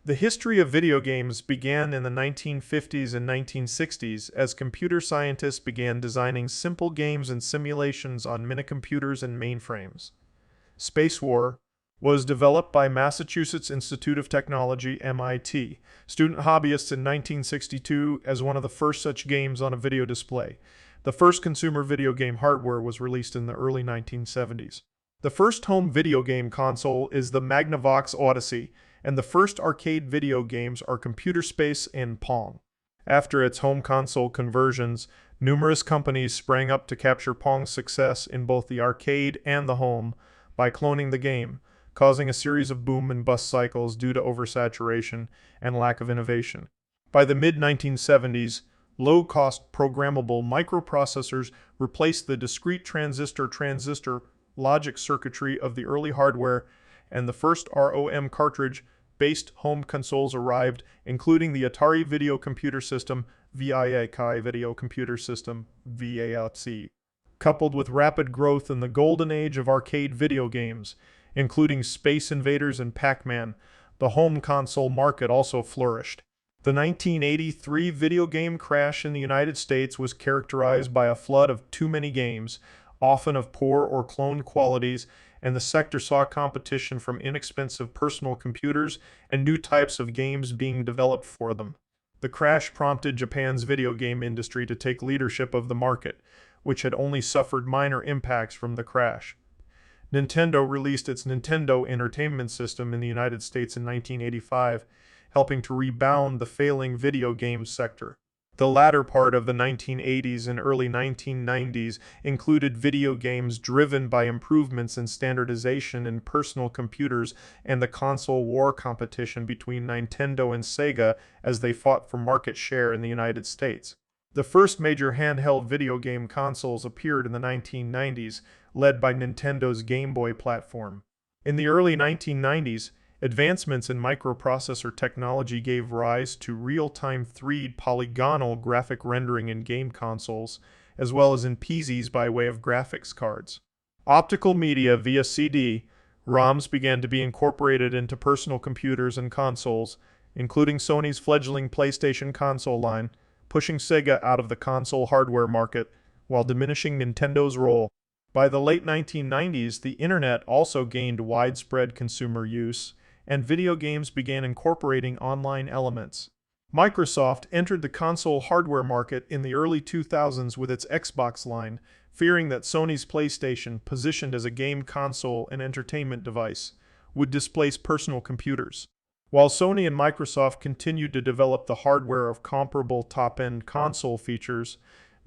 The history of video games began in the 1950s and 1960s as computer scientists began designing simple games and simulations on minicomputers and mainframes. Spacewar was developed by Massachusetts Institute of Technology, MIT, student hobbyists in 1962 as one of the first such games on a video display. The first consumer video game hardware was released in the early 1970s. The first home video game console is the Magnavox Odyssey, and the first arcade video games are Computer Space and Pong. After its home console conversions, numerous companies sprang up to capture Pong's success in both the arcade and the home by cloning the game, causing a series of boom and bust cycles due to oversaturation and lack of innovation. By the mid-1970s, low-cost programmable microprocessors replaced the discrete transistor logic circuitry of the early hardware, and the first ROM cartridge-based home consoles arrived, including the Atari Video Computer System, VIA Video Computer System, VAC. Coupled with rapid growth in the golden age of arcade video games, including Space Invaders and Pac-Man, the home console market also flourished. The 1983 video game crash in the United States was characterized by a flood of too many games, often of poor or cloned qualities, and the sector saw competition from inexpensive personal computers and new types of games being developed for them. The crash prompted Japan's video game industry to take leadership of the market, which had only suffered minor impacts from the crash. Nintendo released its Nintendo Entertainment System in the United States in 1985, helping to rebound the failing video game sector. The latter part of the 1980s and early 1990s included video games driven by improvements in standardization in personal computers and the console war competition between Nintendo and Sega as they fought for market share in the United States. The first major handheld video game consoles appeared in the 1990s, led by Nintendo's Game Boy platform. In the early 1990s, advancements in microprocessor technology gave rise to real-time 3D polygonal graphic rendering in game consoles, as well as in PCs by way of graphics cards. Optical media via CD-ROMs began to be incorporated into personal computers and consoles, including Sony's fledgling PlayStation console line, pushing Sega out of the console hardware market while diminishing Nintendo's role. By the late 1990s, the internet also gained widespread consumer use, and video games began incorporating online elements. Microsoft entered the console hardware market in the early 2000s with its Xbox line, fearing that Sony's PlayStation, positioned as a game console and entertainment device, would displace personal computers. While Sony and Microsoft continued to develop the hardware of comparable top-end console features,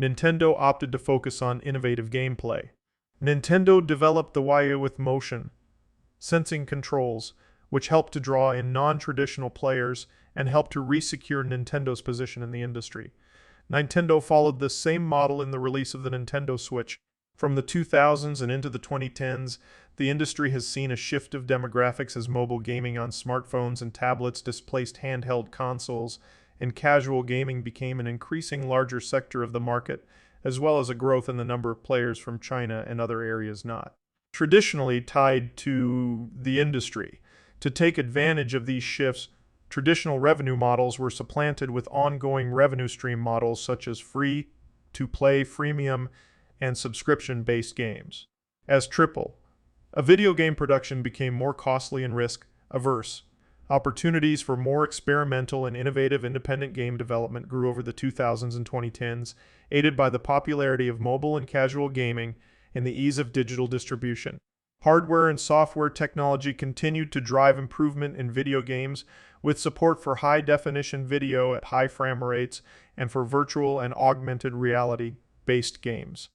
Nintendo opted to focus on innovative gameplay. Nintendo developed the Wii with motion sensing controls, which helped to draw in non-traditional players and helped to re-secure Nintendo's position in the industry. Nintendo followed this same model in the release of the Nintendo Switch. From the 2000s and into the 2010s, the industry has seen a shift of demographics as mobile gaming on smartphones and tablets displaced handheld consoles, and casual gaming became an increasing larger sector of the market, as well as a growth in the number of players from China and other areas not traditionally tied to the industry. To take advantage of these shifts, traditional revenue models were supplanted with ongoing revenue stream models such as free-to-play, freemium, and subscription-based games. As a video game production became more costly and risk-averse. Opportunities for more experimental and innovative independent game development grew over the 2000s and 2010s, aided by the popularity of mobile and casual gaming and the ease of digital distribution. Hardware and software technology continued to drive improvement in video games, with support for high-definition video at high frame rates and for virtual and augmented reality-based games.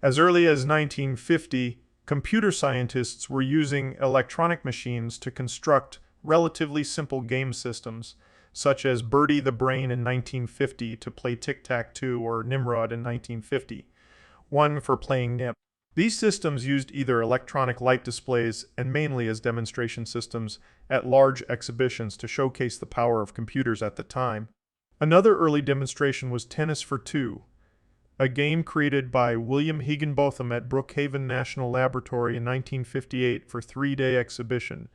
As early as 1950, computer scientists were using electronic machines to construct relatively simple game systems, such as Birdie the Brain in 1950 to play Tic-Tac-Toe or Nimrod in 1950, one for playing NIP. These systems used either electronic light displays and mainly as demonstration systems at large exhibitions to showcase the power of computers at the time. Another early demonstration was Tennis for Two, a game created by William Higginbotham at Brookhaven National Laboratory in 1958 for 3-day exhibition,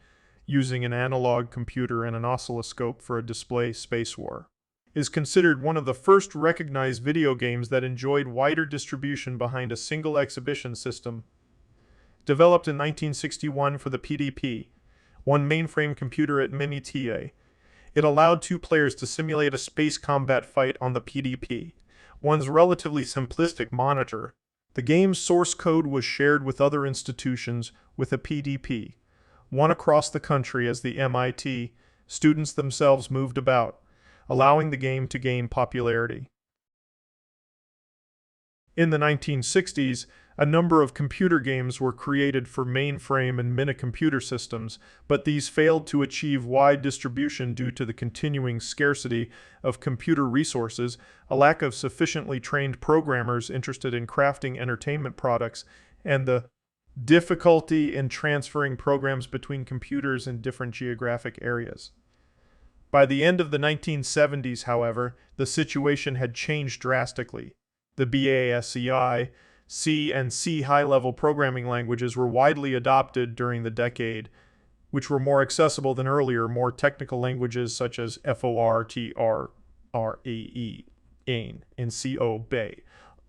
using an analog computer and an oscilloscope for a display. Spacewar is considered one of the first recognized video games that enjoyed wider distribution behind a single exhibition system. Developed in 1961 for the PDP, one mainframe computer at MINI-TA, it allowed two players to simulate a space combat fight on the PDP, one's relatively simplistic monitor. The game's source code was shared with other institutions with a PDP, one across the country. As the MIT students themselves moved about, allowing the game to gain popularity. In the 1960s, a number of computer games were created for mainframe and minicomputer systems, but these failed to achieve wide distribution due to the continuing scarcity of computer resources, a lack of sufficiently trained programmers interested in crafting entertainment products, and the difficulty in transferring programs between computers in different geographic areas. By the end of the 1970s, however, the situation had changed drastically. The BASCI, C, and C high-level programming languages were widely adopted during the decade, which were more accessible than earlier, more technical languages such as FORTRAE, AIN, and COBAY,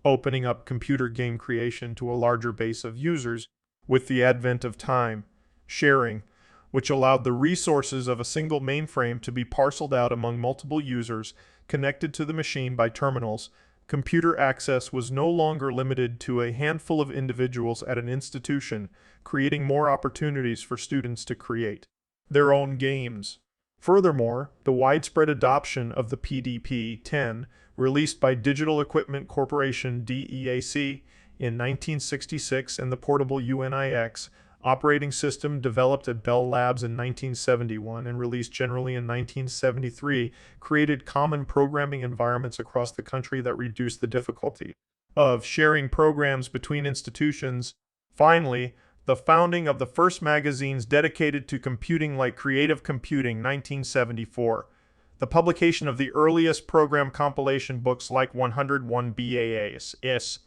opening up computer game creation to a larger base of users. With the advent of time sharing, which allowed the resources of a single mainframe to be parceled out among multiple users connected to the machine by terminals, computer access was no longer limited to a handful of individuals at an institution, creating more opportunities for students to create their own games. Furthermore, the widespread adoption of the PDP-10, released by Digital Equipment Corporation DEAC in 1966, and the portable UNIX operating system developed at Bell Labs in 1971 and released generally in 1973, created common programming environments across the country that reduced the difficulty of sharing programs between institutions. Finally, the founding of the first magazines dedicated to computing, like Creative Computing, 1974. The publication of the earliest program compilation books like 101 BASCI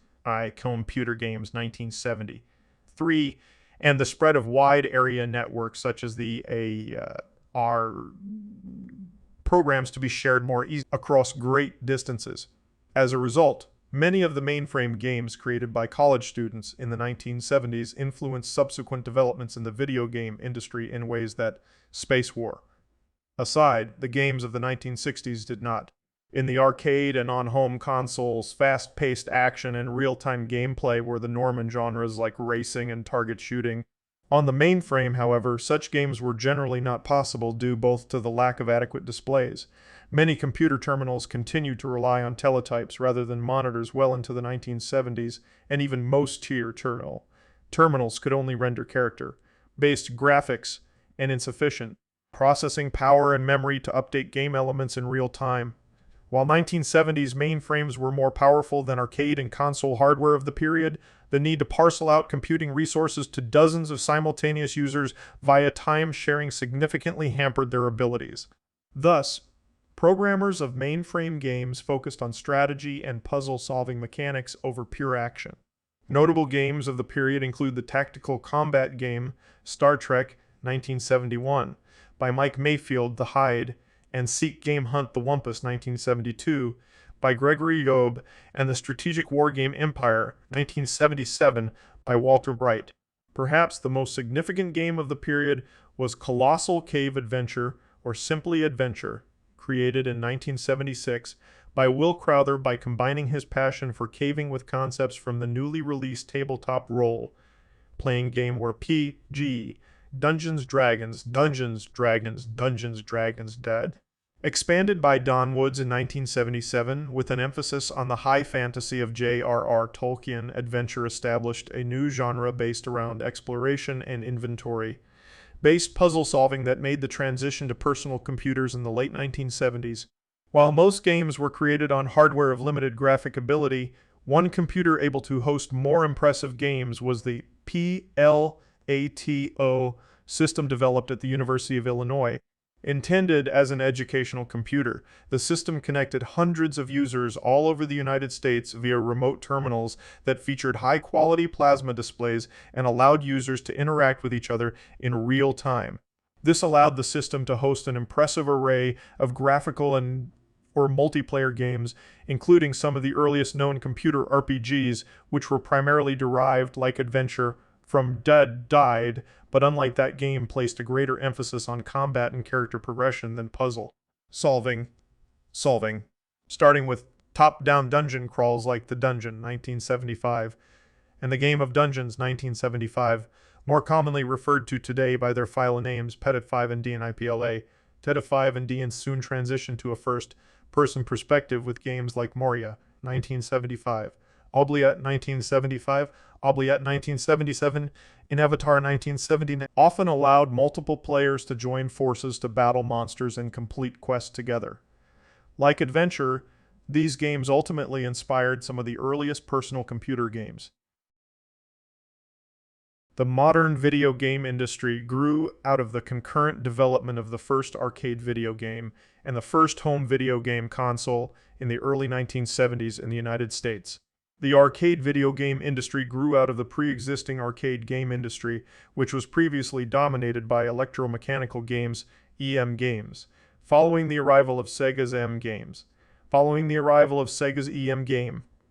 Computer Games, 1973, and the spread of wide area networks such as the AR programs to be shared more easily across great distances. As a result, many of the mainframe games created by college students in the 1970s influenced subsequent developments in the video game industry in ways that Spacewar aside, the games of the 1960s did not. In the arcade and on home consoles, fast-paced action and real-time gameplay were the norm in genres like racing and target shooting. On the mainframe, however, such games were generally not possible due both to the lack of adequate displays. Many computer terminals continued to rely on teletypes rather than monitors well into the 1970s, and even most tier terminals could only render character-based graphics and insufficient processing power and memory to update game elements in real time. While 1970s mainframes were more powerful than arcade and console hardware of the period, the need to parcel out computing resources to dozens of simultaneous users via time sharing significantly hampered their abilities. Thus, programmers of mainframe games focused on strategy and puzzle-solving mechanics over pure action. Notable games of the period include the tactical combat game Star Trek 1971 by Mike Mayfield, The Hyde, and Seek Game Hunt the Wumpus 1972 by Gregory Yob, and the strategic wargame Empire 1977 by Walter Bright. Perhaps the most significant game of the period was Colossal Cave Adventure, or simply Adventure, created in 1976 by Will Crowther by combining his passion for caving with concepts from the newly released tabletop role-playing game where PG Dungeons Dragons Dead. Expanded by Don Woods in 1977, with an emphasis on the high fantasy of J.R.R. Tolkien, Adventure established a new genre based around exploration and inventory-based puzzle solving that made the transition to personal computers in the late 1970s. While most games were created on hardware of limited graphic ability, one computer able to host more impressive games was the PLATO system developed at the University of Illinois. Intended as an educational computer, the system connected hundreds of users all over the United States via remote terminals that featured high-quality plasma displays and allowed users to interact with each other in real time. This allowed the system to host an impressive array of graphical and or multiplayer games, including some of the earliest known computer RPGs, which were primarily derived, like Adventure, from Dead Died, but unlike that game, placed a greater emphasis on combat and character progression than puzzle solving, starting with top-down dungeon crawls like The Dungeon, 1975, and The Game of Dungeons, 1975, more commonly referred to today by their file names Petit 5 and D and IPLA. Petit 5 and D and soon transitioned to a first-person perspective with games like Moria, 1975, Oubliette, 1975, Oubliette, 1977, and Avatar, 1979, often allowed multiple players to join forces to battle monsters and complete quests together. Like Adventure, these games ultimately inspired some of the earliest personal computer games. The modern video game industry grew out of the concurrent development of the first arcade video game and the first home video game console in the early 1970s in the United States. The arcade video game industry grew out of the pre-existing arcade game industry, which was previously dominated by electromechanical games, EM games. Following the arrival of Sega's EM game,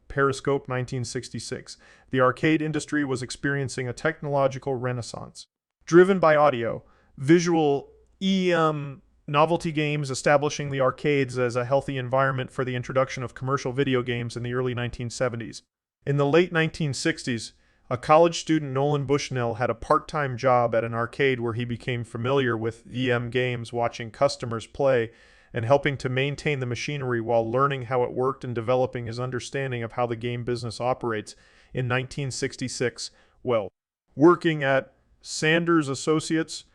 Periscope, 1966, the arcade industry was experiencing a technological renaissance. Driven by audio, visual, EM, novelty games establishing the arcades as a healthy environment for the introduction of commercial video games in the early 1970s. In the late 1960s, a college student, Nolan Bushnell, had a part-time job at an arcade where he became familiar with EM games, watching customers play and helping to maintain the machinery while learning how it worked and developing his understanding of how the game business operates. In 1966, working at Sanders Associates,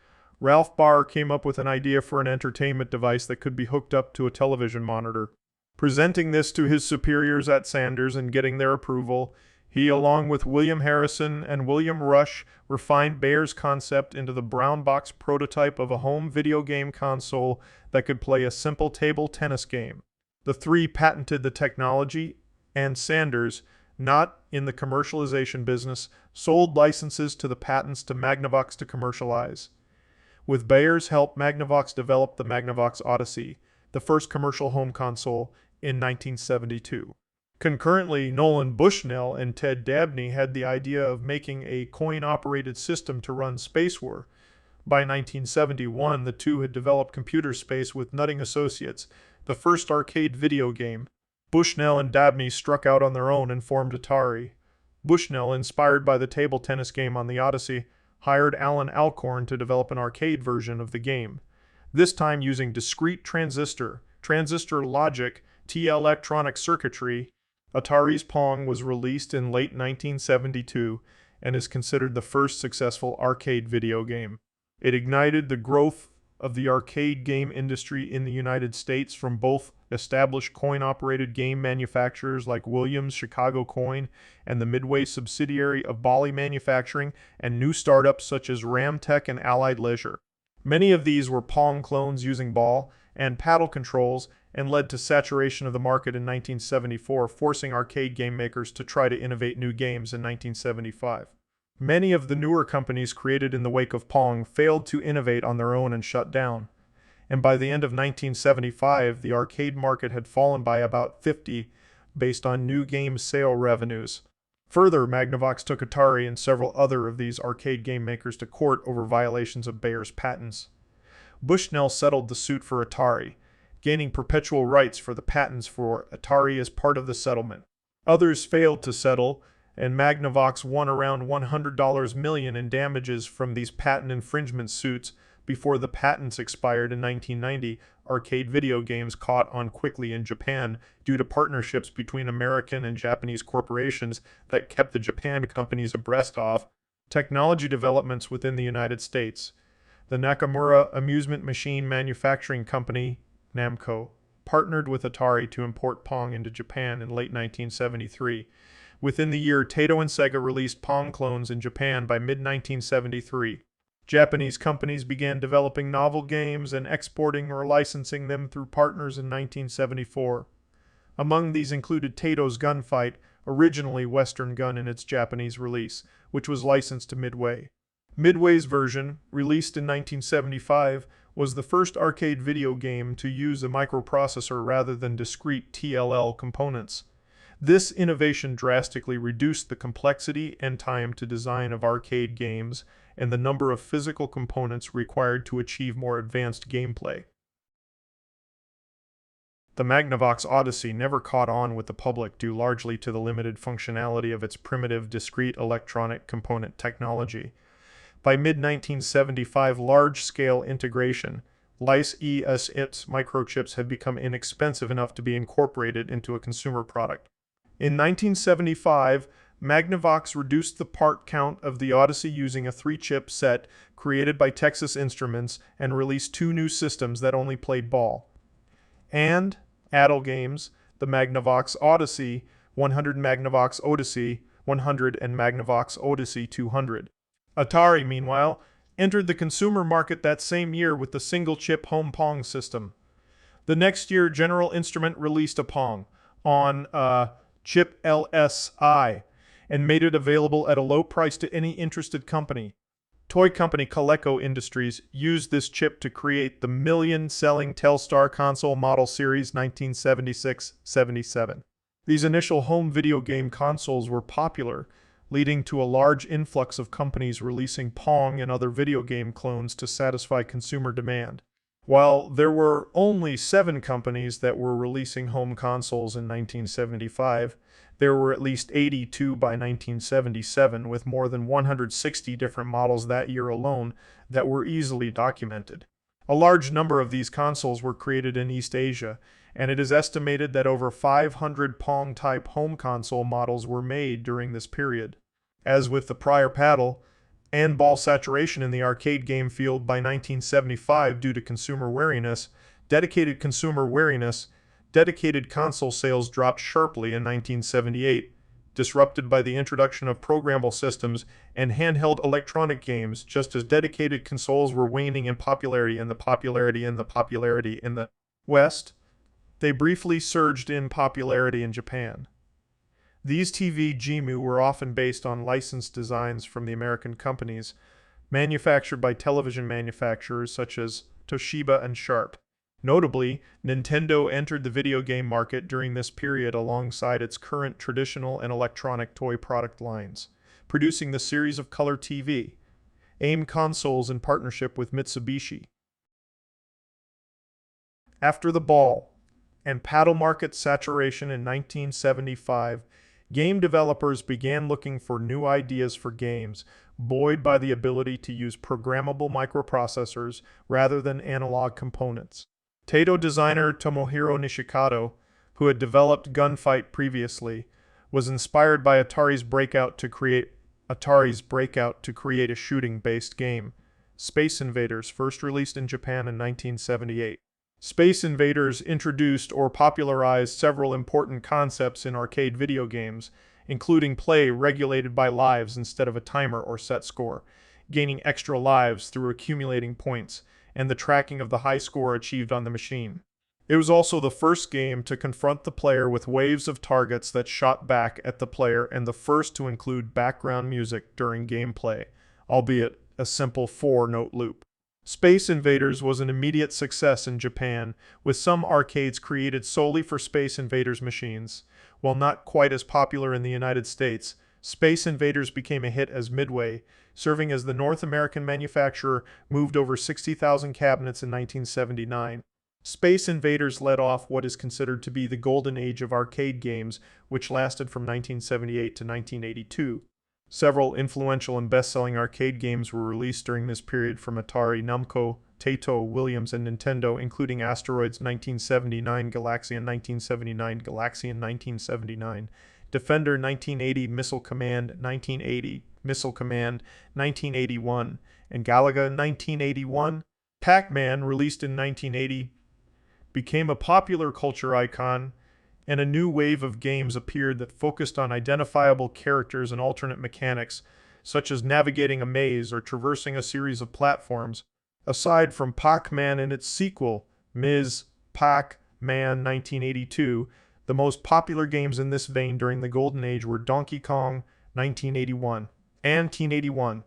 Ralph Barr came up with an idea for an entertainment device that could be hooked up to a television monitor. Presenting this to his superiors at Sanders and getting their approval, he, along with William Harrison and William Rush, refined Bayer's concept into the brown box prototype of a home video game console that could play a simple table tennis game. The three patented the technology, and Sanders, not in the commercialization business, sold licenses to the patents to Magnavox to commercialize. With Bayer's help, Magnavox developed the Magnavox Odyssey, the first commercial home console, in 1972. Concurrently, Nolan Bushnell and Ted Dabney had the idea of making a coin-operated system to run Spacewar. By 1971, the two had developed Computer Space with Nutting Associates, the first arcade video game. Bushnell and Dabney struck out on their own and formed Atari. Bushnell, inspired by the table tennis game on the Odyssey, hired Alan Alcorn to develop an arcade version of the game, this time using discrete transistor logic, electronic circuitry. Atari's Pong was released in late 1972 and is considered the first successful arcade video game. It ignited the growth of the arcade game industry in the United States from both established coin-operated game manufacturers like Williams, Chicago Coin, and the Midway subsidiary of Bally Manufacturing, and new startups such as Ramtech and Allied Leisure. Many of these were Pong clones using ball and paddle controls, and led to saturation of the market in 1974, forcing arcade game makers to try to innovate new games in 1975. Many of the newer companies created in the wake of Pong failed to innovate on their own and shut down. And by the end of 1975, the arcade market had fallen by about 50 based on new game sale revenues. Further, Magnavox took Atari and several other of these arcade game makers to court over violations of Bayer's patents. Bushnell settled the suit for Atari, gaining perpetual rights for the patents for Atari as part of the settlement. Others failed to settle, and Magnavox won around $100 million in damages from these patent infringement suits before the patents expired in 1990. Arcade video games caught on quickly in Japan due to partnerships between American and Japanese corporations that kept the Japan companies abreast of technology developments within the United States. The Nakamura Amusement Machine Manufacturing Company, Namco, partnered with Atari to import Pong into Japan in late 1973. Within the year, Taito and Sega released Pong clones in Japan by mid-1973. Japanese companies began developing novel games and exporting or licensing them through partners in 1974. Among these included Taito's Gunfight, originally Western Gun in its Japanese release, which was licensed to Midway. Midway's version, released in 1975, was the first arcade video game to use a microprocessor rather than discrete TLL components. This innovation drastically reduced the complexity and time to design of arcade games and the number of physical components required to achieve more advanced gameplay. The Magnavox Odyssey never caught on with the public due largely to the limited functionality of its primitive discrete electronic component technology. By mid-1975, large-scale integration, LICE-ESIPs microchips had become inexpensive enough to be incorporated into a consumer product. In 1975, Magnavox reduced the part count of the Odyssey using a 3-chip set created by Texas Instruments and released 2 new systems that only played ball. And Adel Games, the Magnavox Odyssey 100, Magnavox Odyssey 100, and Magnavox Odyssey 200. Atari, meanwhile, entered the consumer market that same year with the single-chip home Pong system. The next year, General Instrument released a Pong on chip LSI and made it available at a low price to any interested company. Toy company Coleco Industries used this chip to create the million-selling Telstar console model series 1976-77. These initial home video game consoles were popular, leading to a large influx of companies releasing Pong and other video game clones to satisfy consumer demand. While there were only 7 companies that were releasing home consoles in 1975, there were at least 82 by 1977, with more than 160 different models that year alone that were easily documented. A large number of these consoles were created in East Asia, and it is estimated that over 500 Pong-type home console models were made during this period. As with the prior paddle and ball saturation in the arcade game field by 1975 due to consumer wariness, dedicated console sales dropped sharply in 1978, disrupted by the introduction of programmable systems and handheld electronic games, just as dedicated consoles were waning in popularity in the West. They briefly surged in popularity in Japan. These TV GEMU were often based on licensed designs from the American companies, manufactured by television manufacturers such as Toshiba and Sharp. Notably, Nintendo entered the video game market during this period alongside its current traditional and electronic toy product lines, producing the series of color TV, AIM consoles in partnership with Mitsubishi. After the ball and paddle market saturation in 1975, game developers began looking for new ideas for games, buoyed by the ability to use programmable microprocessors rather than analog components. Taito designer Tomohiro Nishikado, who had developed Gunfight previously, was inspired by Atari's breakout to create a shooting-based game, Space Invaders, first released in Japan in 1978. Space Invaders introduced or popularized several important concepts in arcade video games, including play regulated by lives instead of a timer or set score, gaining extra lives through accumulating points, and the tracking of the high score achieved on the machine. It was also the first game to confront the player with waves of targets that shot back at the player and the first to include background music during gameplay, albeit a simple 4-note loop. Space Invaders was an immediate success in Japan, with some arcades created solely for Space Invaders machines. While not quite as popular in the United States, Space Invaders became a hit as Midway, serving as the North American manufacturer, moved over 60,000 cabinets in 1979. Space Invaders led off what is considered to be the golden age of arcade games, which lasted from 1978 to 1982. Several influential and best-selling arcade games were released during this period from Atari, Namco, Taito, Williams, and Nintendo, including Asteroids 1979, Galaxian 1979, Galaxian 1979, Defender 1980, Missile Command 1980, Missile Command 1981, and Galaga 1981. Pac-Man, released in 1980, became a popular culture icon, and a new wave of games appeared that focused on identifiable characters and alternate mechanics, such as navigating a maze or traversing a series of platforms. Aside from Pac-Man and its sequel, Ms. Pac-Man 1982, the most popular games in this vein during the Golden Age were Donkey Kong 1981 and 1981,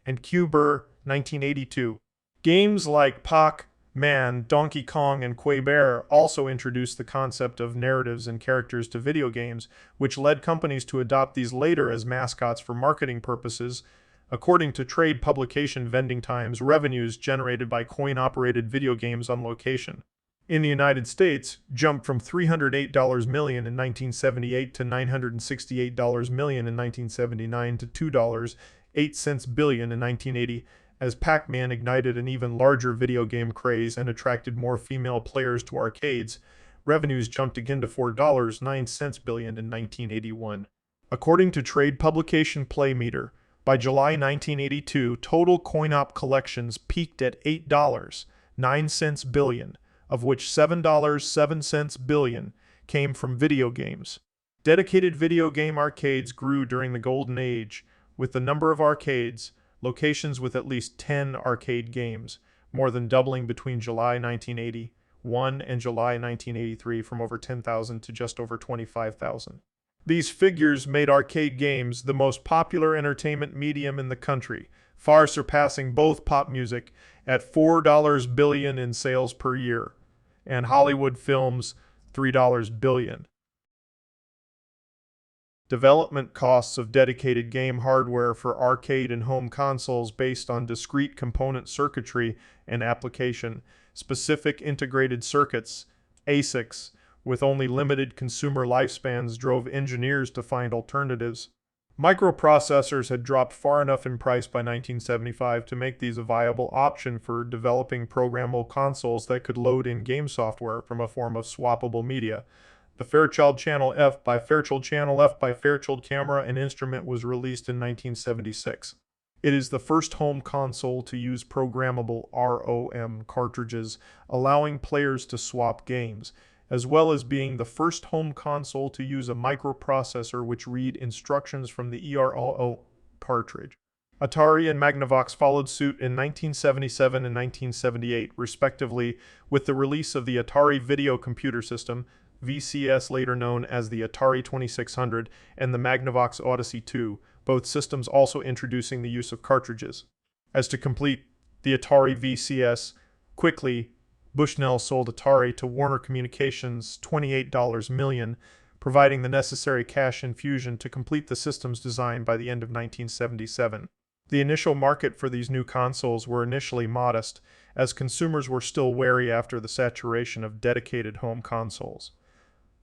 and Cuber, 1982. Games like Pac-Man, Donkey Kong, and Quabear also introduced the concept of narratives and characters to video games, which led companies to adopt these later as mascots for marketing purposes. According to trade publication Vending Times, revenues generated by coin-operated video games on location in the United States jumped from $308 million in 1978 to $968 million in 1979 to $2.08 billion in 1980, as Pac-Man ignited an even larger video game craze and attracted more female players to arcades. Revenues jumped again to $4.09 billion in 1981. According to trade publication Playmeter, by July 1982, total coin-op collections peaked at $8.09 billion, of which $7.07 billion came from video games. Dedicated video game arcades grew during the Golden Age, with the number of arcades, locations with at least 10 arcade games, more than doubling between July 1981 and July 1983 from over 10,000 to just over 25,000. These figures made arcade games the most popular entertainment medium in the country, far surpassing both pop music at $4 billion in sales per year, and Hollywood films $3 billion. Development costs of dedicated game hardware for arcade and home consoles based on discrete component circuitry and application-specific integrated circuits, ASICs, with only limited consumer lifespans drove engineers to find alternatives. Microprocessors had dropped far enough in price by 1975 to make these a viable option for developing programmable consoles that could load in game software from a form of swappable media. The Fairchild Channel F by Fairchild Channel F by Fairchild Camera and Instrument was released in 1976. It is the first home console to use programmable ROM cartridges, allowing players to swap games, as well as being the first home console to use a microprocessor which read instructions from the EROO cartridge. Atari and Magnavox followed suit in 1977 and 1978, respectively, with the release of the Atari Video Computer System, VCS, later known as the Atari 2600, and the Magnavox Odyssey 2, both systems also introducing the use of cartridges. As to complete the Atari VCS, quickly, Bushnell sold Atari to Warner Communications $28 million, providing the necessary cash infusion to complete the system's design by the end of 1977. The initial market for these new consoles were initially modest, as consumers were still wary after the saturation of dedicated home consoles.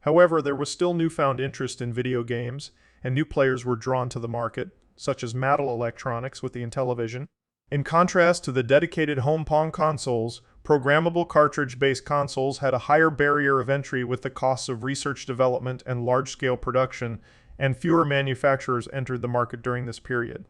However, there was still newfound interest in video games, and new players were drawn to the market, such as Mattel Electronics with the Intellivision. In contrast to the dedicated home Pong consoles, programmable cartridge-based consoles had a higher barrier of entry with the costs of research development and large-scale production, and fewer manufacturers entered the market during this period.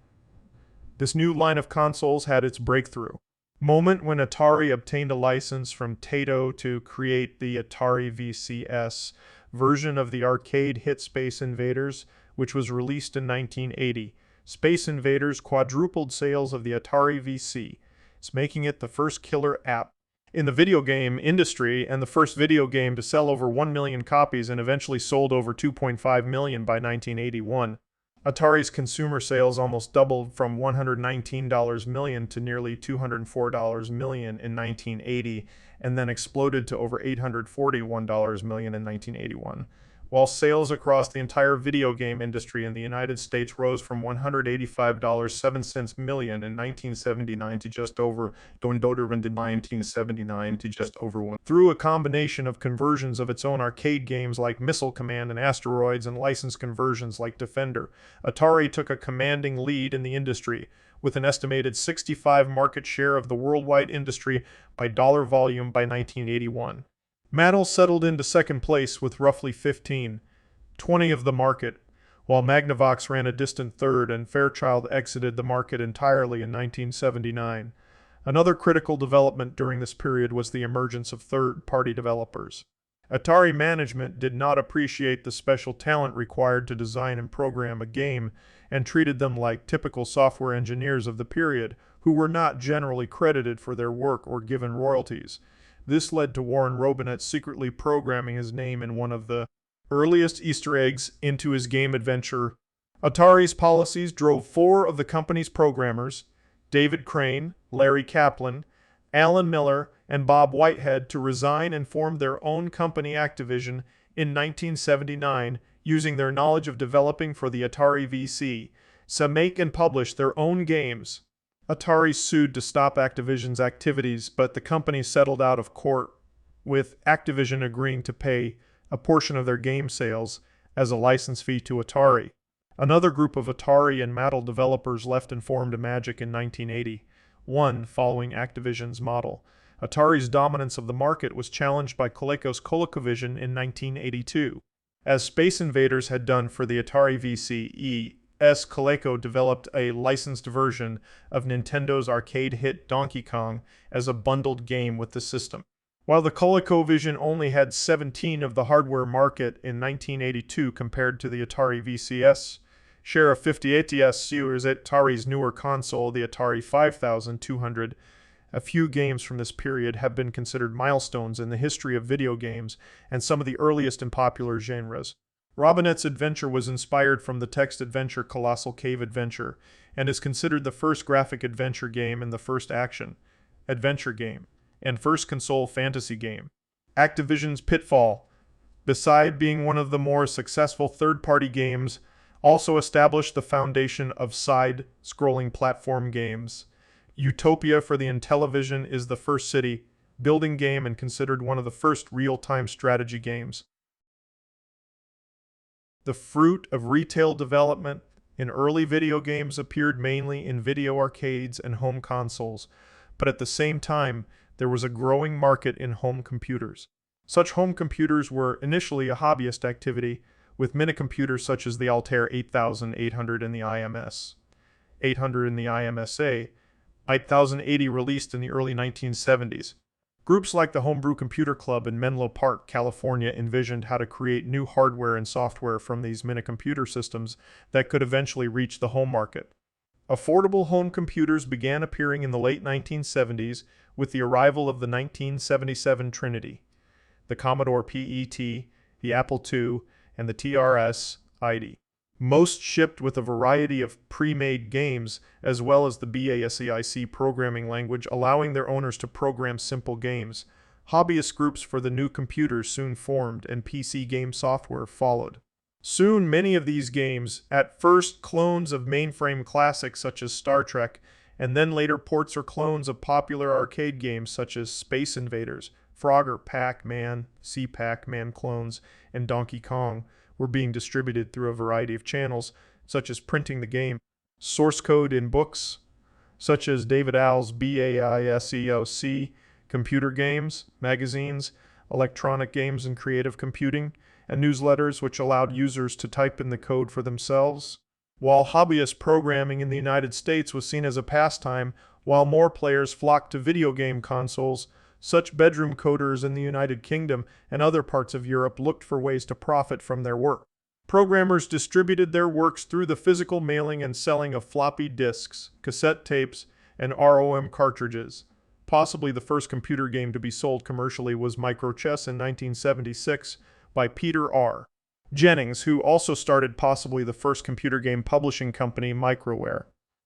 This new line of consoles had its breakthrough moment when Atari obtained a license from Taito to create the Atari VCS version of the arcade hit Space Invaders, which was released in 1980. Space Invaders quadrupled sales of the Atari VC, making it the first killer app in the video game industry and the first video game to sell over 1 million copies and eventually sold over 2.5 million by 1981. Atari's consumer sales almost doubled from $119 million to nearly $204 million in 1980, and then exploded to over $841 million in 1981. While sales across the entire video game industry in the United States rose from $185.07 million in 1979 to just over $1979 to just over $1 through a combination of conversions of its own arcade games like Missile Command and Asteroids and licensed conversions like Defender. Atari took a commanding lead in the industry, with an estimated 65% market share of the worldwide industry by dollar volume by 1981. Mattel settled into second place with roughly 15-20% of the market, while Magnavox ran a distant third and Fairchild exited the market entirely in 1979. Another critical development during this period was the emergence of third-party developers. Atari management did not appreciate the special talent required to design and program a game and treated them like typical software engineers of the period who were not generally credited for their work or given royalties. This led to Warren Robinett secretly programming his name in one of the earliest Easter eggs into his game adventure. Atari's policies drove 4 of the company's programmers, David Crane, Larry Kaplan, Alan Miller, and Bob Whitehead to resign and form their own company Activision in 1979, using their knowledge of developing for the Atari VC to make and publish their own games. Atari sued to stop Activision's activities, but the company settled out of court, with Activision agreeing to pay a portion of their game sales as a license fee to Atari. Another group of Atari and Mattel developers left and formed Magic in 1981, following Activision's model. Atari's dominance of the market was challenged by Coleco's ColecoVision in 1982. As Space Invaders had done for the Atari VCE, Coleco developed a licensed version of Nintendo's arcade hit Donkey Kong as a bundled game with the system. While the ColecoVision only had 17% of the hardware market in 1982 compared to the Atari VCS share of 58%, users at Atari's newer console, the Atari 5200. A few games from this period have been considered milestones in the history of video games and some of the earliest in popular genres. Robinette's Adventure was inspired from the text adventure Colossal Cave Adventure and is considered the first graphic adventure game and the first action adventure game and first console fantasy game. Activision's Pitfall, beside being one of the more successful third-party games, also established the foundation of side-scrolling platform games. Utopia for the Intellivision is the first city-building game and considered one of the first real-time strategy games. The fruit of retail development in early video games appeared mainly in video arcades and home consoles, but at the same time, there was a growing market in home computers. Such home computers were initially a hobbyist activity, with minicomputers such as the Altair 8800 and the IMS 800 and the IMSA 8080 released in the early 1970s. Groups like the Homebrew Computer Club in Menlo Park, California envisioned how to create new hardware and software from these minicomputer systems that could eventually reach the home market. Affordable home computers began appearing in the late 1970s with the arrival of the 1977 Trinity, the Commodore PET, the Apple II, and the TRS-ID. Most shipped with a variety of pre-made games, as well as the BASIC programming language, allowing their owners to program simple games. Hobbyist groups for the new computers soon formed, and PC game software followed. Soon, many of these games, at first clones of mainframe classics such as Star Trek, and then later ports or clones of popular arcade games such as Space Invaders, Frogger, Pac-Man, Pac-Man clones, and Donkey Kong, were being distributed through a variety of channels, such as printing the game, source code in books, such as David Al's BAISEOC, computer games, magazines, electronic games and creative computing, and newsletters which allowed users to type in the code for themselves. While hobbyist programming in the United States was seen as a pastime, while more players flocked to video game consoles, such bedroom coders in the United Kingdom and other parts of Europe looked for ways to profit from their work. Programmers distributed their works through the physical mailing and selling of floppy disks, cassette tapes, and ROM cartridges. Possibly the first computer game to be sold commercially was Microchess in 1976 by Peter R. Jennings, who also started possibly the first computer game publishing company, Microware.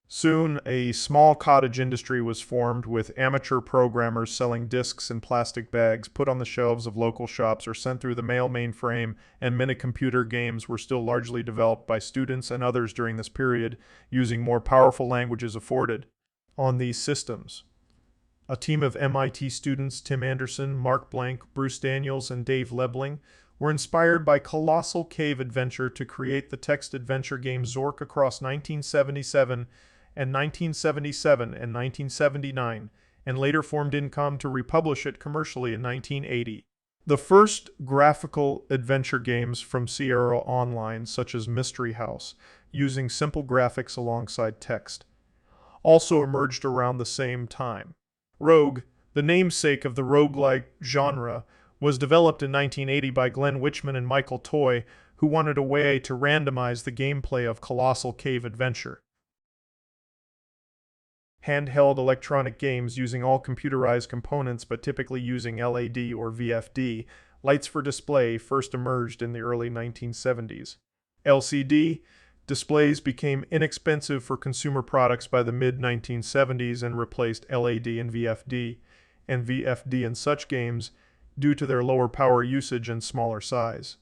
Soon, a small cottage industry was formed, with amateur programmers selling disks in plastic bags put on the shelves of local shops or sent through the mail. Mainframe and minicomputer games were still largely developed by students and others during this period, using more powerful languages afforded on these systems. A team of MIT students, Tim Anderson, Mark Blank, Bruce Daniels, and Dave Lebling, were inspired by Colossal Cave Adventure to create the text adventure game Zork across 1977 and 1979, and later formed Incom to republish it commercially in 1980. The first graphical adventure games from Sierra Online, such as Mystery House, using simple graphics alongside text, also emerged around the same time. Rogue, the namesake of the roguelike genre, was developed in 1980 by Glenn Wichman and Michael Toy, who wanted a way to randomize the gameplay of Colossal Cave Adventure. Handheld electronic games using all computerized components but typically using LED or VFD lights for display first emerged in the early 1970s. LCD, Displays became inexpensive for consumer products by the mid-1970s and replaced LAD and VFD in such games due to their lower power usage and smaller size.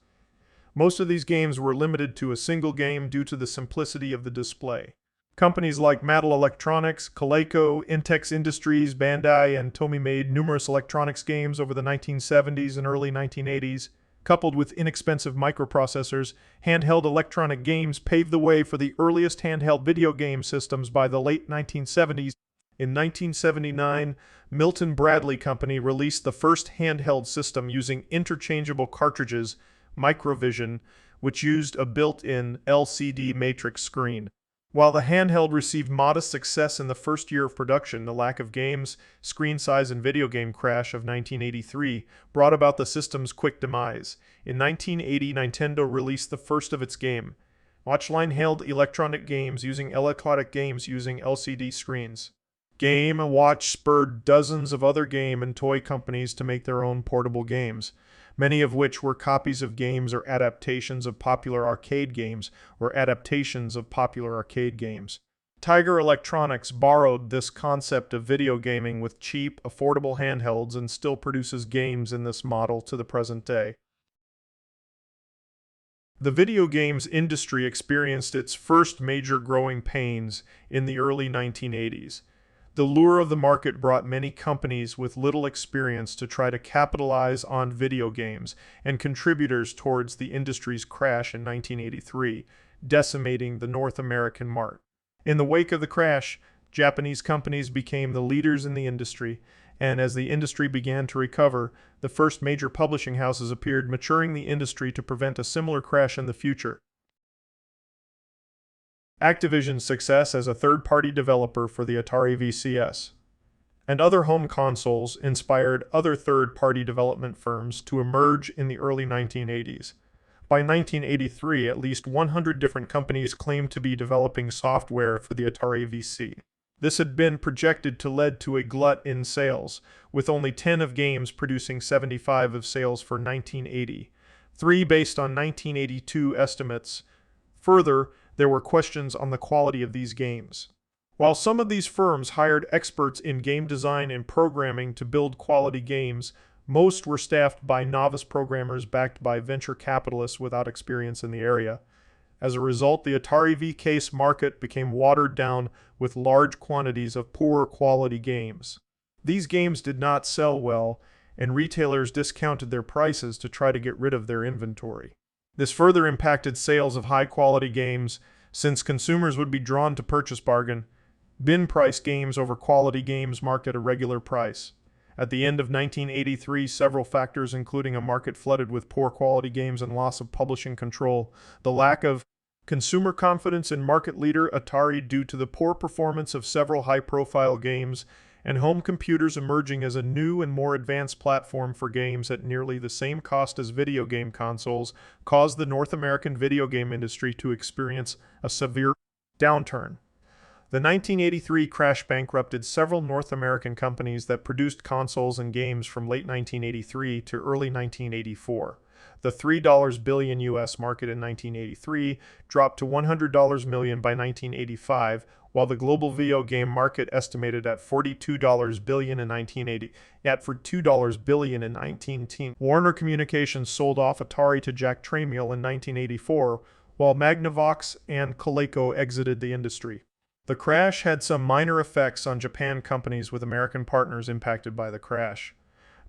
Most of these games were limited to a single game due to the simplicity of the display. Companies like Mattel Electronics, Coleco, Intex Industries, Bandai, and Tomy made numerous electronics games over the 1970s and early 1980s. Coupled with inexpensive microprocessors, handheld electronic games paved the way for the earliest handheld video game systems by the late 1970s. In 1979, Milton Bradley Company released the first handheld system using interchangeable cartridges, Microvision, which used a built-in LCD matrix screen. While the handheld received modest success in the first year of production, the lack of games, screen size, and video game crash of 1983 brought about the system's quick demise. In 1980, Nintendo released the first of its game, Watchline handheld electronic games using LCD screens. Game & Watch spurred dozens of other game and toy companies to make their own portable games, many of which were copies of games or adaptations of popular arcade games. Tiger Electronics borrowed this concept of video gaming with cheap, affordable handhelds and still produces games in this model to the present day. The video games industry experienced its first major growing pains in the early 1980s. The lure of the market brought many companies with little experience to try to capitalize on video games and contributors towards the industry's crash in 1983, decimating the North American market. In the wake of the crash, Japanese companies became the leaders in the industry, and as the industry began to recover, the first major publishing houses appeared, maturing the industry to prevent a similar crash in the future. Activision's success as a third-party developer for the Atari VCS and other home consoles inspired other third-party development firms to emerge in the early 1980s. By 1983, at least 100 different companies claimed to be developing software for the Atari VC. This had been projected to lead to a glut in sales, with only 10 of games producing 75 of sales for 1980, 3 based on 1982 estimates. Further, there were questions on the quality of these games. While some of these firms hired experts in game design and programming to build quality games, most were staffed by novice programmers backed by venture capitalists without experience in the area. As a result, the Atari VCS market became watered down with large quantities of poorer quality games. These games did not sell well, and retailers discounted their prices to try to get rid of their inventory. This further impacted sales of high-quality games, since consumers would be drawn to purchase bin-price games over quality games marked at a regular price. At the end of 1983, several factors, including a market flooded with poor-quality games and loss of publishing control, the lack of consumer confidence in market leader Atari due to the poor performance of several high-profile games, and home computers emerging as a new and more advanced platform for games at nearly the same cost as video game consoles, caused the North American video game industry to experience a severe downturn. The 1983 crash bankrupted several North American companies that produced consoles and games from late 1983 to early 1984. The $3 billion U.S. market in 1983 dropped to $100 million by 1985, while the global video game market estimated at $42 billion in 1980, yet for $2 billion in 1910. Warner Communications sold off Atari to Jack Tramiel in 1984, while Magnavox and Coleco exited the industry. The crash had some minor effects on Japan companies with American partners impacted by the crash.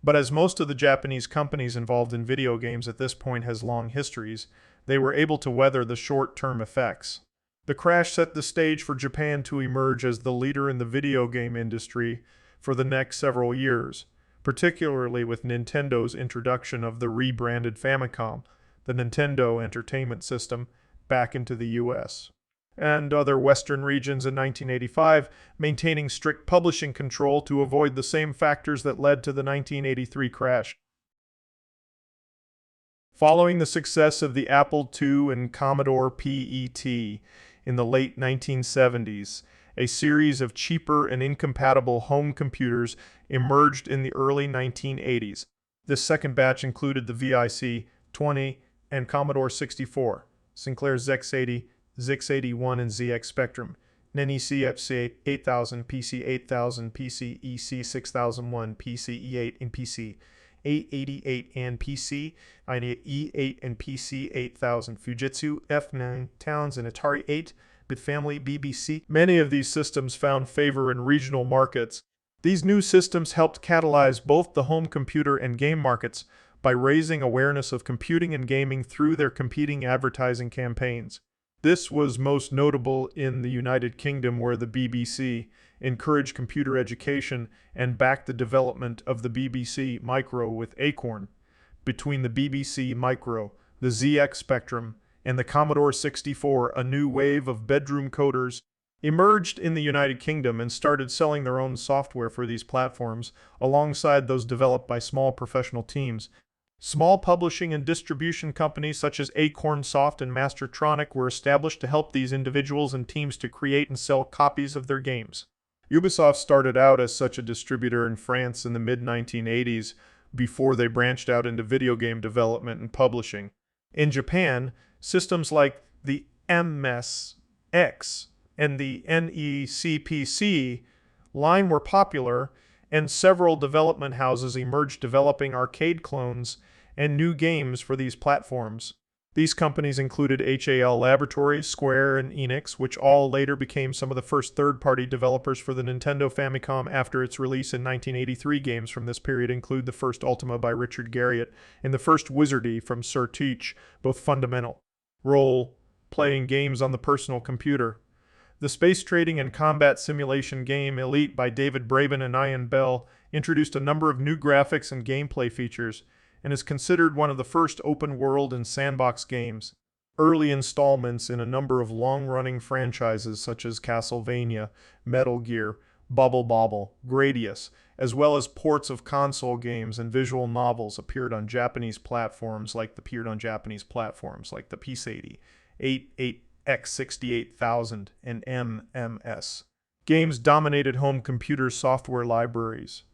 But as most of the Japanese companies involved in video games at this point has long histories, they were able to weather the short-term effects. The crash set the stage for Japan to emerge as the leader in the video game industry for the next several years, particularly with Nintendo's introduction of the rebranded Famicom, the Nintendo Entertainment System, back into the US and other Western regions in 1985, maintaining strict publishing control to avoid the same factors that led to the 1983 crash. Following the success of the Apple II and Commodore PET in the late 1970s, a series of cheaper and incompatible home computers emerged in the early 1980s. This second batch included the VIC-20 and Commodore 64, Sinclair's ZX80, ZX81 and ZX Spectrum, NEC 8000, PC 8000, PC EC6001, PC E8 and PC 888 and PC E8 and PC 8000, Fujitsu F9 Towns and Atari 8-bit family BBC. Many of these systems found favor in regional markets. These new systems helped catalyze both the home computer and game markets by raising awareness of computing and gaming through their competing advertising campaigns. This was most notable in the United Kingdom, where the BBC encouraged computer education and backed the development of the BBC Micro with Acorn. Between the BBC Micro, the ZX Spectrum, and the Commodore 64, a new wave of bedroom coders emerged in the United Kingdom and started selling their own software for these platforms, alongside those developed by small professional teams. Small publishing and distribution companies such as Acorn Soft and Mastertronic were established to help these individuals and teams to create and sell copies of their games. Ubisoft started out as such a distributor in France in the mid-1980s before they branched out into video game development and publishing. In Japan, systems like the MSX and the NEC line were popular, and several development houses emerged developing arcade clones and new games for these platforms. These companies included HAL Laboratories, Square, and Enix, which all later became some of the first third-party developers for the Nintendo Famicom after its release in 1983. Games from this period include the first Ultima by Richard Garriott and the first Wizardy from Sir Teach, both fundamental role-playing games on the personal computer. The space trading and combat simulation game Elite by David Braben and Ian Bell introduced a number of new graphics and gameplay features, and is considered one of the first open-world and sandbox games. Early installments in a number of long-running franchises such as Castlevania, Metal Gear, Bubble Bobble, Gradius, as well as ports of console games and visual novels appeared on Japanese platforms like the PC-80, 88X68000, and MMS. Games dominated home computer software libraries.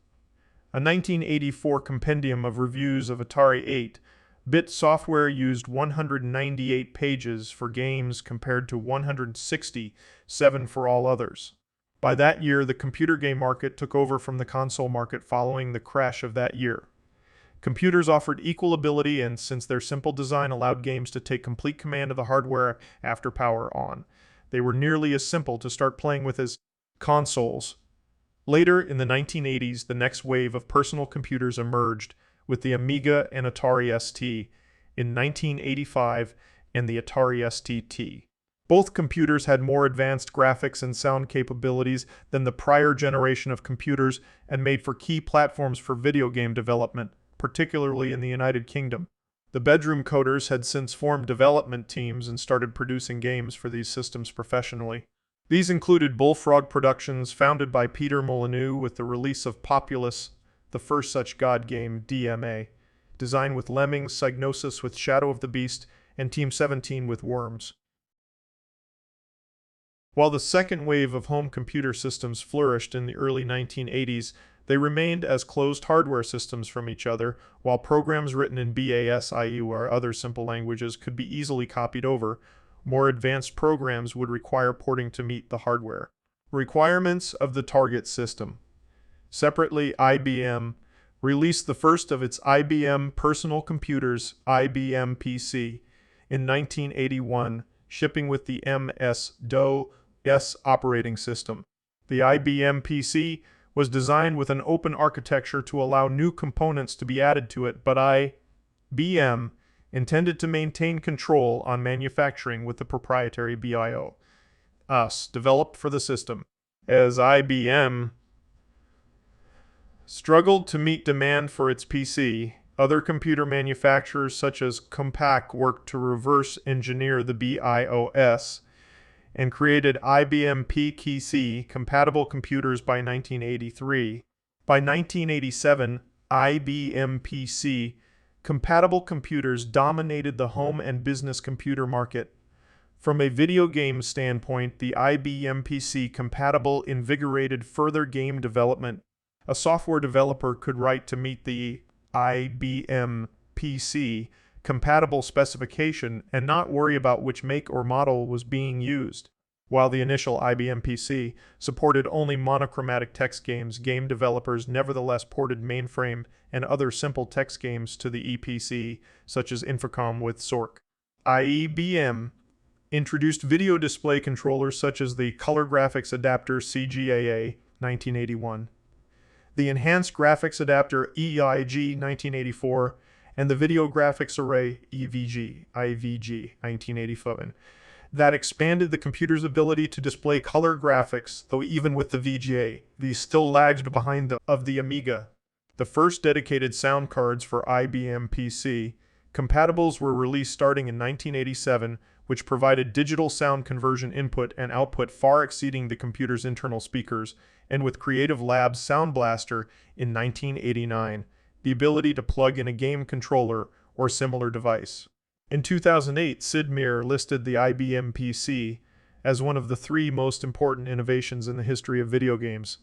A 1984 compendium of reviews of Atari 8-bit software used 198 pages for games compared to 167 for all others. By that year, the computer game market took over from the console market following the crash of that year. Computers offered equal ability, and since their simple design allowed games to take complete command of the hardware after power on, they were nearly as simple to start playing with as consoles. Later, in the 1980s, the next wave of personal computers emerged with the Amiga and Atari ST in 1985 and the Atari ST-T. Both computers had more advanced graphics and sound capabilities than the prior generation of computers and made for key platforms for video game development, particularly in the United Kingdom. The bedroom coders had since formed development teams and started producing games for these systems professionally. These included Bullfrog Productions, founded by Peter Molyneux, with the release of Populous, the first such god game, DMA, Design with Lemmings, Psygnosis with Shadow of the Beast, and Team 17 with Worms. While the second wave of home computer systems flourished in the early 1980s, they remained as closed hardware systems from each other, while programs written in BASIE or other simple languages could be easily copied over. More advanced programs would require porting to meet the hardware requirements of the target system. Separately, IBM released the first of its IBM personal computers, IBM PC, in 1981, shipping with the MS-DOS operating system. The IBM PC was designed with an open architecture to allow new components to be added to it, but IBM intended to maintain control on manufacturing with the proprietary BIOS developed for the system. As IBM struggled to meet demand for its PC, other computer manufacturers such as Compaq worked to reverse engineer the BIOS and created IBM PC compatible computers by 1983. By 1987, IBM PC compatible computers dominated the home and business computer market. From a video game standpoint, the IBM PC compatible invigorated further game development. A software developer could write to meet the IBM PC compatible specification and not worry about which make or model was being used. While the initial IBM PC supported only monochromatic text games, game developers nevertheless ported Mainframe and other simple text games to the EPC, such as Infocom with Zork. IBM introduced video display controllers such as the Color Graphics Adapter CGAA 1981, the Enhanced Graphics Adapter EIG 1984, and the Video Graphics Array EVG 1987. That expanded the computer's ability to display color graphics, though even with the VGA, these still lagged behind the Amiga. The first dedicated sound cards for IBM PC compatibles were released starting in 1987, which provided digital sound conversion input and output far exceeding the computer's internal speakers, and with Creative Labs' Sound Blaster in 1989, the ability to plug in a game controller or similar device. In 2008, Sid Meier listed the IBM PC as one of the 3 most important innovations in the history of video games.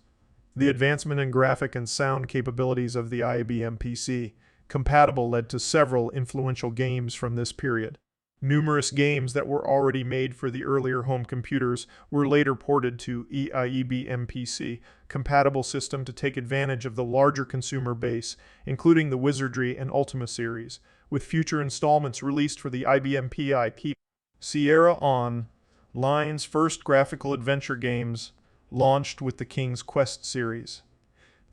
The advancement in graphic and sound capabilities of the IBM PC compatible led to several influential games from this period. Numerous games that were already made for the earlier home computers were later ported to IBM PC compatible system to take advantage of the larger consumer base, including the Wizardry and Ultima series, with future installments released for the IBM PIP. Sierra Online's first graphical adventure games launched with the King's Quest series.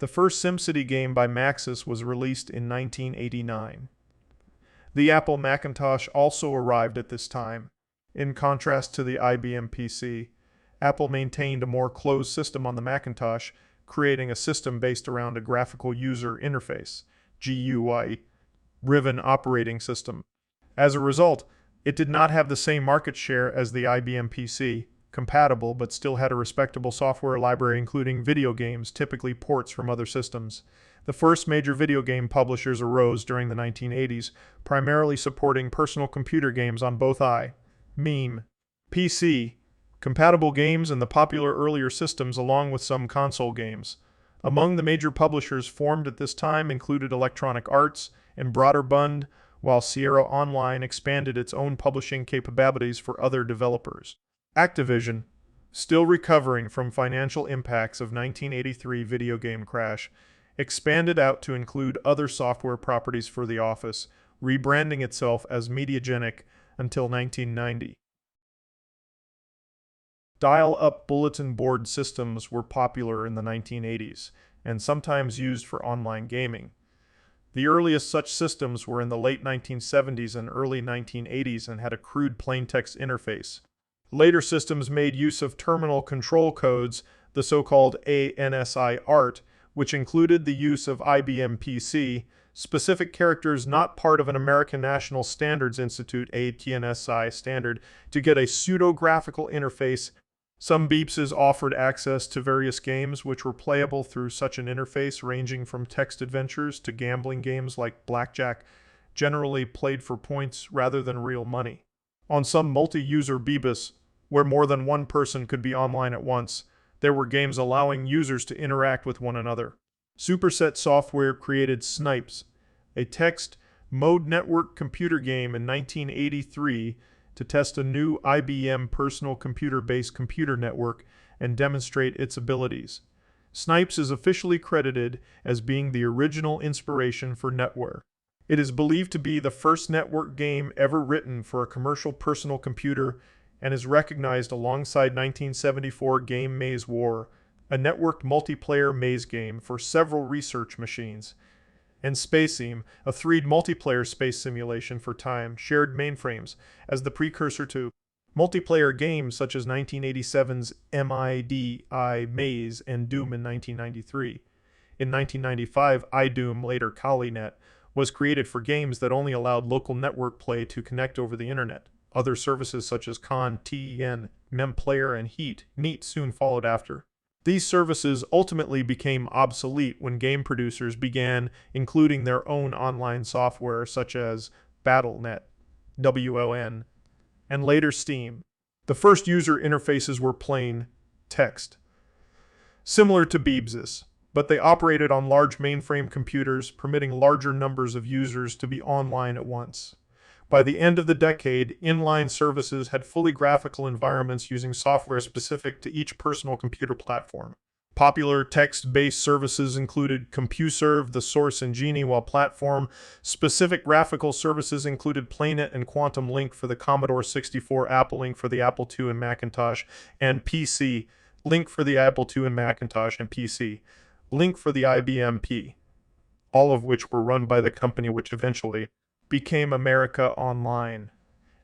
The first SimCity game by Maxis was released in 1989. The Apple Macintosh also arrived at this time. In contrast to the IBM PC, Apple maintained a more closed system on the Macintosh, creating a system based around a graphical user interface, GUI-driven operating system. As a result, it did not have the same market share as the IBM PC, compatible but still had a respectable software library including video games, typically ports from other systems. The first major video game publishers arose during the 1980s, primarily supporting personal computer games on both IBM PC compatible games and the popular earlier systems along with some console games. Among the major publishers formed at this time included Electronic Arts and Broderbund, while Sierra Online expanded its own publishing capabilities for other developers. Activision, still recovering from financial impacts of 1983 video game crash, expanded out to include other software properties for the Office, rebranding itself as Mediagenic until 1990. Dial-up bulletin board systems were popular in the 1980s and sometimes used for online gaming. The earliest such systems were in the late 1970s and early 1980s and had a crude plaintext interface. Later systems made use of terminal control codes, the so-called ANSI art, which included the use of IBM PC, specific characters not part of an American National Standards Institute ANSI standard, to get a pseudo-graphical interface. Some BPSs offered access to various games which were playable through such an interface, ranging from text adventures to gambling games like blackjack, generally played for points rather than real money. On some multi-user BBS, where more than one person could be online at once, there were games allowing users to interact with one another. Superset Software created Snipes, a text mode network computer game in 1983 to test a new IBM personal computer-based computer network and demonstrate its abilities. Snipes is officially credited as being the original inspiration for NetWare. It is believed to be the first network game ever written for a commercial personal computer and is recognized alongside 1974 game Maze War, a networked multiplayer maze game for several research machines, and Spacewar, a 3D multiplayer space simulation for time-shared mainframes, as the precursor to multiplayer games such as 1987's MIDI Maze and Doom in 1993. In 1995, iDoom, later KaliNet, was created for games that only allowed local network play to connect over the internet. Other services such as TN, MemPlayer, and Neat soon followed after. These services ultimately became obsolete when game producers began including their own online software such as Battle.net, WON, and later Steam. The first user interfaces were plain text, similar to BBSs, but they operated on large mainframe computers, permitting larger numbers of users to be online at once. By the end of the decade, inline services had fully graphical environments using software specific to each personal computer platform. Popular text-based services included CompuServe, the Source, and Genie, while platform-specific graphical services included Planet and Quantum Link for the Commodore 64, Apple Link for the Apple II and Macintosh, and PC, Link for the Apple II and Macintosh and PC, Link for the IBM PC, all of which were run by the company which eventually became America Online,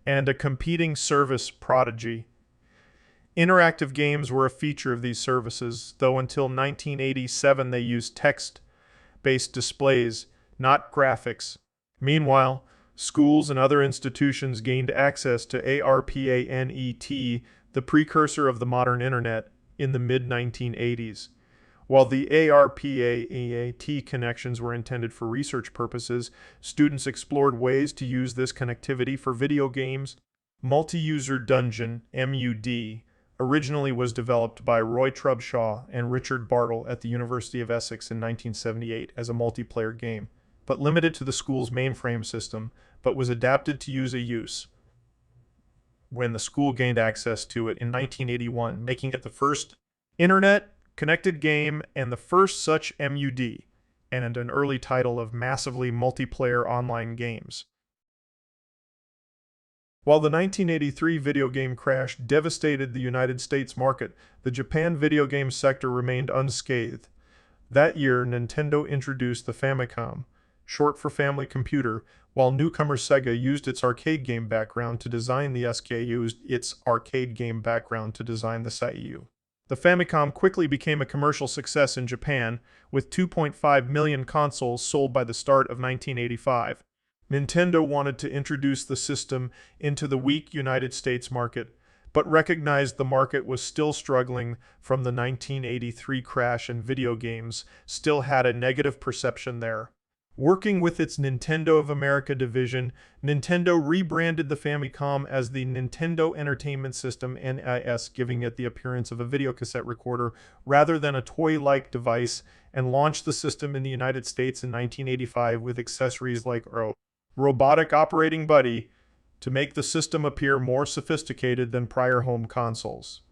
and a competing service Prodigy. Interactive games were a feature of these services, though until 1987 they used text-based displays, not graphics. Meanwhile, schools and other institutions gained access to ARPANET, the precursor of the modern internet, in the mid-1980s. While the ARPANET connections were intended for research purposes, students explored ways to use this connectivity for video games. Multi-User Dungeon, MUD, originally was developed by Roy Trubshaw and Richard Bartle at the University of Essex in 1978 as a multiplayer game, but limited to the school's mainframe system, but was adapted to use when the school gained access to it in 1981, making it the first internet-connected game and the first such MUD, and an early title of massively multiplayer online games. While the 1983 video game crash devastated the United States market, the Japan video game sector remained unscathed. That year, Nintendo introduced the Famicom, short for Family Computer, while newcomer Sega used its arcade game background to design the SK used its arcade game background to design the Saiyuu. The Famicom quickly became a commercial success in Japan, with 2.5 million consoles sold by the start of 1985. Nintendo wanted to introduce the system into the weak United States market, but recognized the market was still struggling from the 1983 crash and video games still had a negative perception there. Working with its Nintendo of America division, Nintendo rebranded the Famicom as the Nintendo Entertainment System (NES), giving it the appearance of a videocassette recorder rather than a toy-like device, and launched the system in the United States in 1985 with accessories like Robotic Operating Buddy to make the system appear more sophisticated than prior home consoles.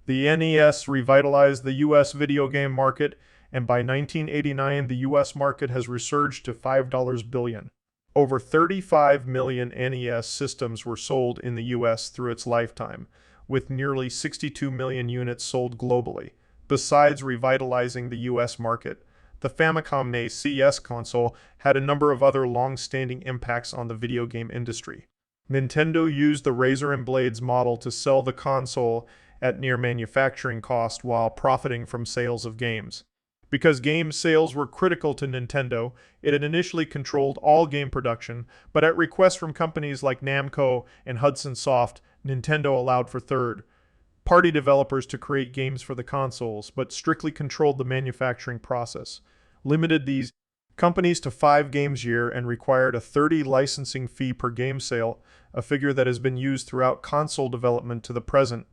The NES revitalized the U.S. video game market, and by 1989 the U.S. market has resurged to $5 billion. Over 35 million NES systems were sold in the U.S. through its lifetime, with nearly 62 million units sold globally. Besides revitalizing the U.S. market, the Famicom NES CS console had a number of other long-standing impacts on the video game industry. Nintendo used the razor and blades model to sell the console at near manufacturing cost while profiting from sales of games. Because game sales were critical to Nintendo, it had initially controlled all game production, but at request from companies like Namco and Hudson Soft, Nintendo allowed for third-party developers to create games for the consoles, but strictly controlled the manufacturing process, limited these companies to 5 games a year, and required a $30 licensing fee per game sale, a figure that has been used throughout console development to the present.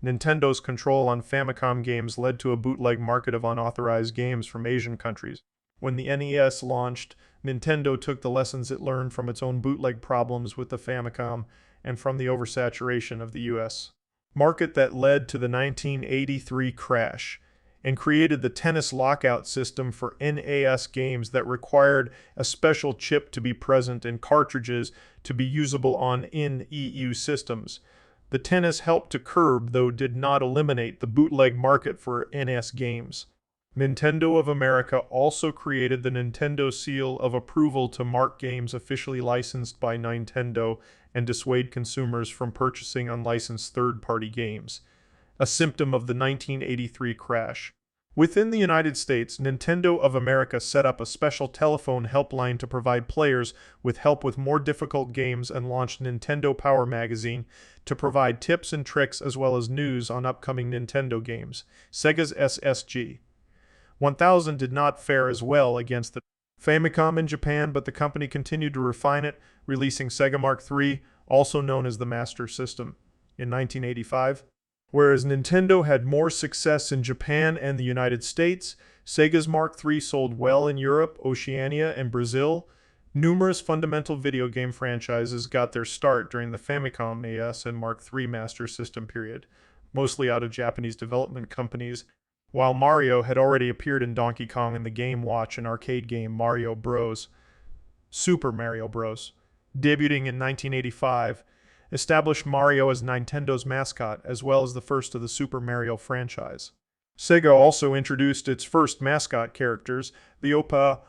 Nintendo's control on Famicom games led to a bootleg market of unauthorized games from Asian countries. When the NES launched, Nintendo took the lessons it learned from its own bootleg problems with the Famicom and from the oversaturation of the U.S. market that led to the 1983 crash, and created the tennis lockout system for NES games that required a special chip to be present in cartridges to be usable on in-EU systems. The tennis helped to curb, though did not eliminate, the bootleg market for NES games. Nintendo of America also created the Nintendo Seal of Approval to mark games officially licensed by Nintendo and dissuade consumers from purchasing unlicensed third-party games, a symptom of the 1983 crash. Within the United States, Nintendo of America set up a special telephone helpline to provide players with help with more difficult games and launched Nintendo Power Magazine to provide tips and tricks as well as news on upcoming Nintendo games. Sega's SSG 1000 did not fare as well against the Famicom in Japan, but the company continued to refine it, releasing Sega Mark III, also known as the Master System, in 1985. Whereas Nintendo had more success in Japan and the United States, Sega's Mark III sold well in Europe, Oceania, and Brazil. Numerous fundamental video game franchises got their start during the Famicom AS and Mark III Master System period, mostly out of Japanese development companies, while Mario had already appeared in Donkey Kong and the Game Watch and arcade game Mario Bros. Super Mario Bros., debuting in 1985, established Mario as Nintendo's mascot as well as the first of the Super Mario franchise. Sega also introduced its first mascot characters, the Opa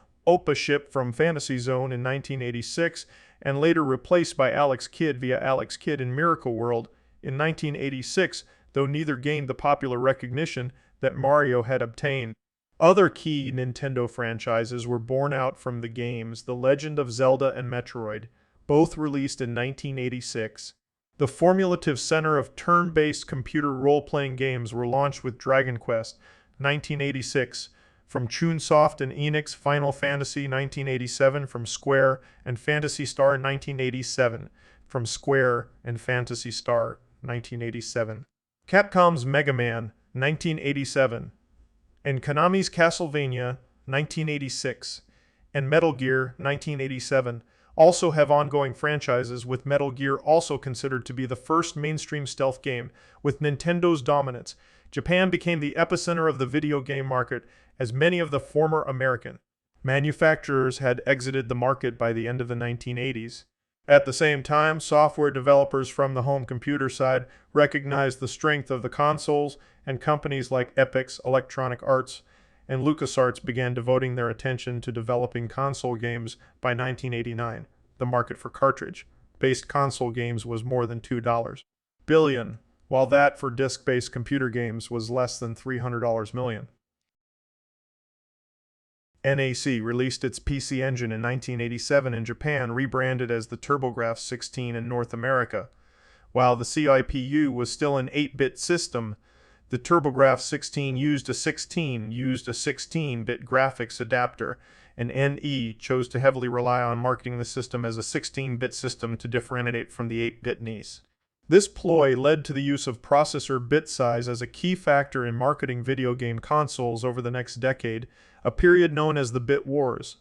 ship from Fantasy Zone in 1986, and later replaced by Alex Kidd via Alex Kidd in Miracle World in 1986, though neither gained the popular recognition that Mario had obtained. Other key Nintendo franchises were born out from the games The Legend of Zelda and Metroid, both released in 1986. The formulative center of turn-based computer role-playing games were launched with Dragon Quest, 1986, from Chunsoft and Enix, Final Fantasy 1987 from Square, and Phantasy Star 1987 from Square and Phantasy Star 1987. Capcom's Mega Man 1987 and Konami's Castlevania 1986 and Metal Gear 1987 also have ongoing franchises, with Metal Gear also considered to be the first mainstream stealth game. With Nintendo's dominance, Japan became the epicenter of the video game market, as many of the former American manufacturers had exited the market by the end of the 1980s. At the same time, software developers from the home computer side recognized the strength of the consoles, and companies like Epix, Electronic Arts, and LucasArts began devoting their attention to developing console games. By 1989, the market for cartridge-based console games was more than $2 billion, while that for disc-based computer games was less than $300 million. NAC released its PC Engine in 1987 in Japan, rebranded as the TurboGrafx 16 in North America. While the CPU was still an 8-bit system, the TurboGrafx 16 used a 16-bit graphics adapter, and NE chose to heavily rely on marketing the system as a 16-bit system to differentiate from the 8-bit NES. This ploy led to the use of processor bit size as a key factor in marketing video game consoles over the next decade, a period known as the Bit Wars.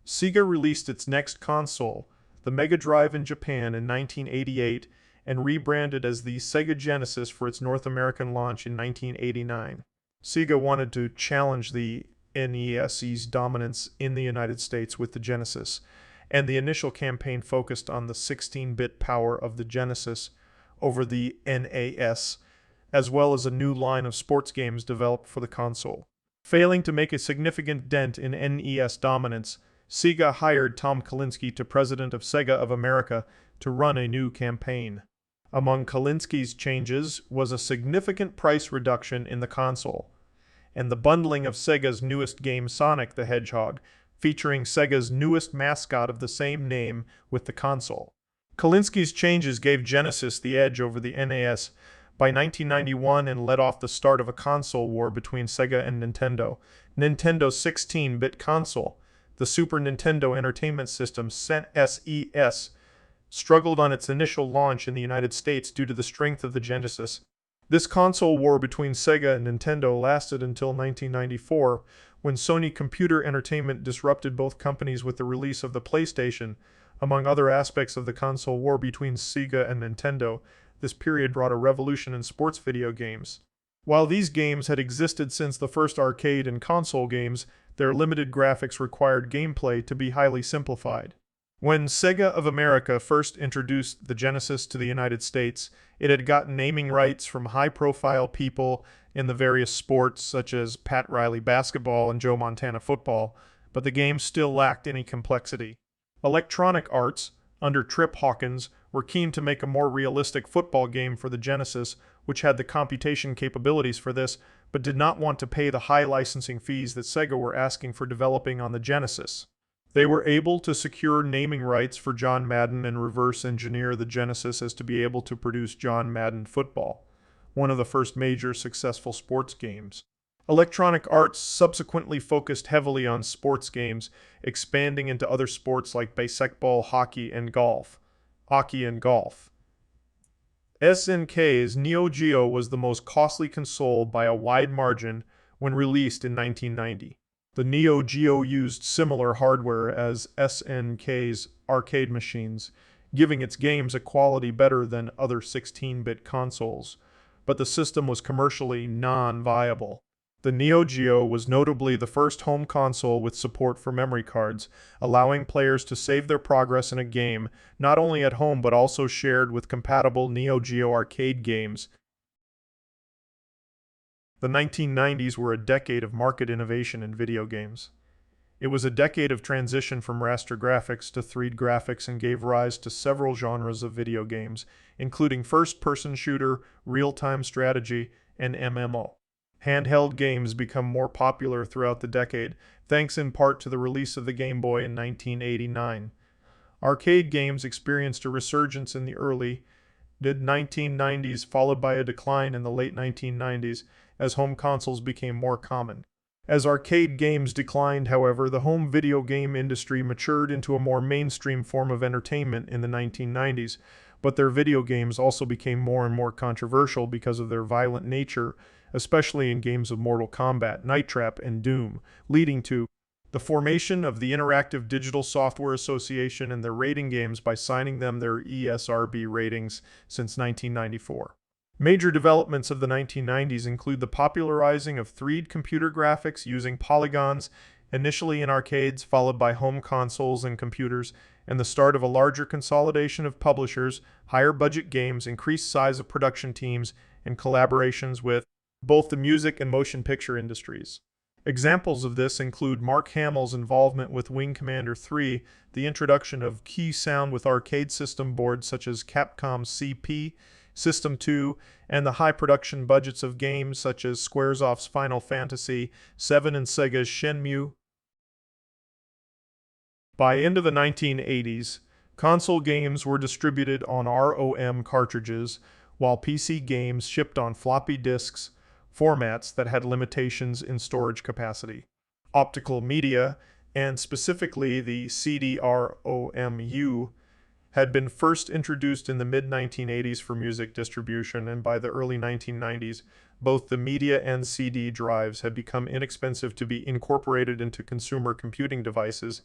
Sega released its next console, the Mega Drive, in Japan in 1988 and rebranded as the Sega Genesis for its North American launch in 1989. Sega wanted to challenge the NES's dominance in the United States with the Genesis, and the initial campaign focused on the 16-bit power of the Genesis over the NES, as well as a new line of sports games developed for the console. Failing to make a significant dent in NES dominance, Sega hired Tom Kalinske, to president of Sega of America, to run a new campaign. Among Kalinski's changes was a significant price reduction in the console, and the bundling of Sega's newest game, Sonic the Hedgehog, featuring Sega's newest mascot of the same name, with the console. Kalinski's changes gave Genesis the edge over the NES by 1991 and led off the start of a console war between Sega and Nintendo. Nintendo's 16-bit console, the Super Nintendo Entertainment System (SES), struggled on its initial launch in the United States due to the strength of the Genesis. This console war between Sega and Nintendo lasted until 1994, when Sony Computer Entertainment disrupted both companies with the release of the PlayStation. Among other aspects of the console war between Sega and Nintendo, this period brought a revolution in sports video games. While these games had existed since the first arcade and console games, their limited graphics required gameplay to be highly simplified. When Sega of America first introduced the Genesis to the United States, it had gotten naming rights from high-profile people in the various sports, such as Pat Riley basketball and Joe Montana football, but the game still lacked any complexity. Electronic Arts, under Trip Hawkins, were keen to make a more realistic football game for the Genesis, which had the computation capabilities for this, but did not want to pay the high licensing fees that Sega were asking for developing on the Genesis. They were able to secure naming rights for John Madden and reverse engineer the Genesis as to be able to produce John Madden Football, one of the first major successful sports games. Electronic Arts subsequently focused heavily on sports games, expanding into other sports like basketball, hockey, and golf. SNK's Neo Geo was the most costly console by a wide margin when released in 1990. The Neo Geo used similar hardware as SNK's arcade machines, giving its games a quality better than other 16-bit consoles, but the system was commercially non-viable. The Neo Geo was notably the first home console with support for memory cards, allowing players to save their progress in a game, not only at home but also shared with compatible Neo Geo arcade games. The 1990s were a decade of market innovation in video games. It was a decade of transition from raster graphics to 3D graphics and gave rise to several genres of video games, including first-person shooter, real-time strategy, and MMO. Handheld games become more popular throughout the decade, thanks in part to the release of the Game Boy in 1989. Arcade games experienced a resurgence in the early mid-1990s, followed by a decline in the late 1990s as home consoles became more common. As arcade games declined, however, the home video game industry matured into a more mainstream form of entertainment in the 1990s, but their video games also became more and more controversial because of their violent nature, especially in games of Mortal Kombat, Night Trap, and Doom, leading to the formation of the Interactive Digital Software Association and their rating games by signing them their ESRB ratings since 1994. Major developments of the 1990s include the popularizing of 3D computer graphics using polygons, initially in arcades, followed by home consoles and computers, and the start of a larger consolidation of publishers, higher budget games, increased size of production teams, and collaborations with both the music and motion picture industries. Examples of this include Mark Hamill's involvement with Wing Commander 3, the introduction of key sound with arcade system boards such as Capcom's CP, System 2, and the high production budgets of games such as Squaresoft's Final Fantasy VII and Sega's Shenmue. By end of the 1980s, console games were distributed on ROM cartridges, while PC games shipped on floppy disks, formats that had limitations in storage capacity. Optical media, and specifically the CD-ROMU, had been first introduced in the mid-1980s for music distribution, and by the early 1990s, both the media and CD drives had become inexpensive to be incorporated into consumer computing devices,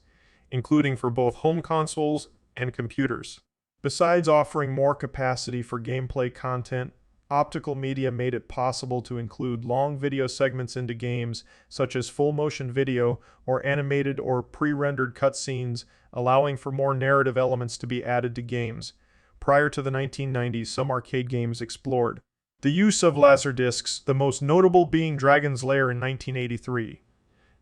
including for both home consoles and computers. Besides offering more capacity for gameplay content, optical media made it possible to include long video segments into games, such as full-motion video or animated or pre-rendered cutscenes, allowing for more narrative elements to be added to games. Prior to the 1990s, some arcade games explored the use of laserdiscs, the most notable being Dragon's Lair in 1983.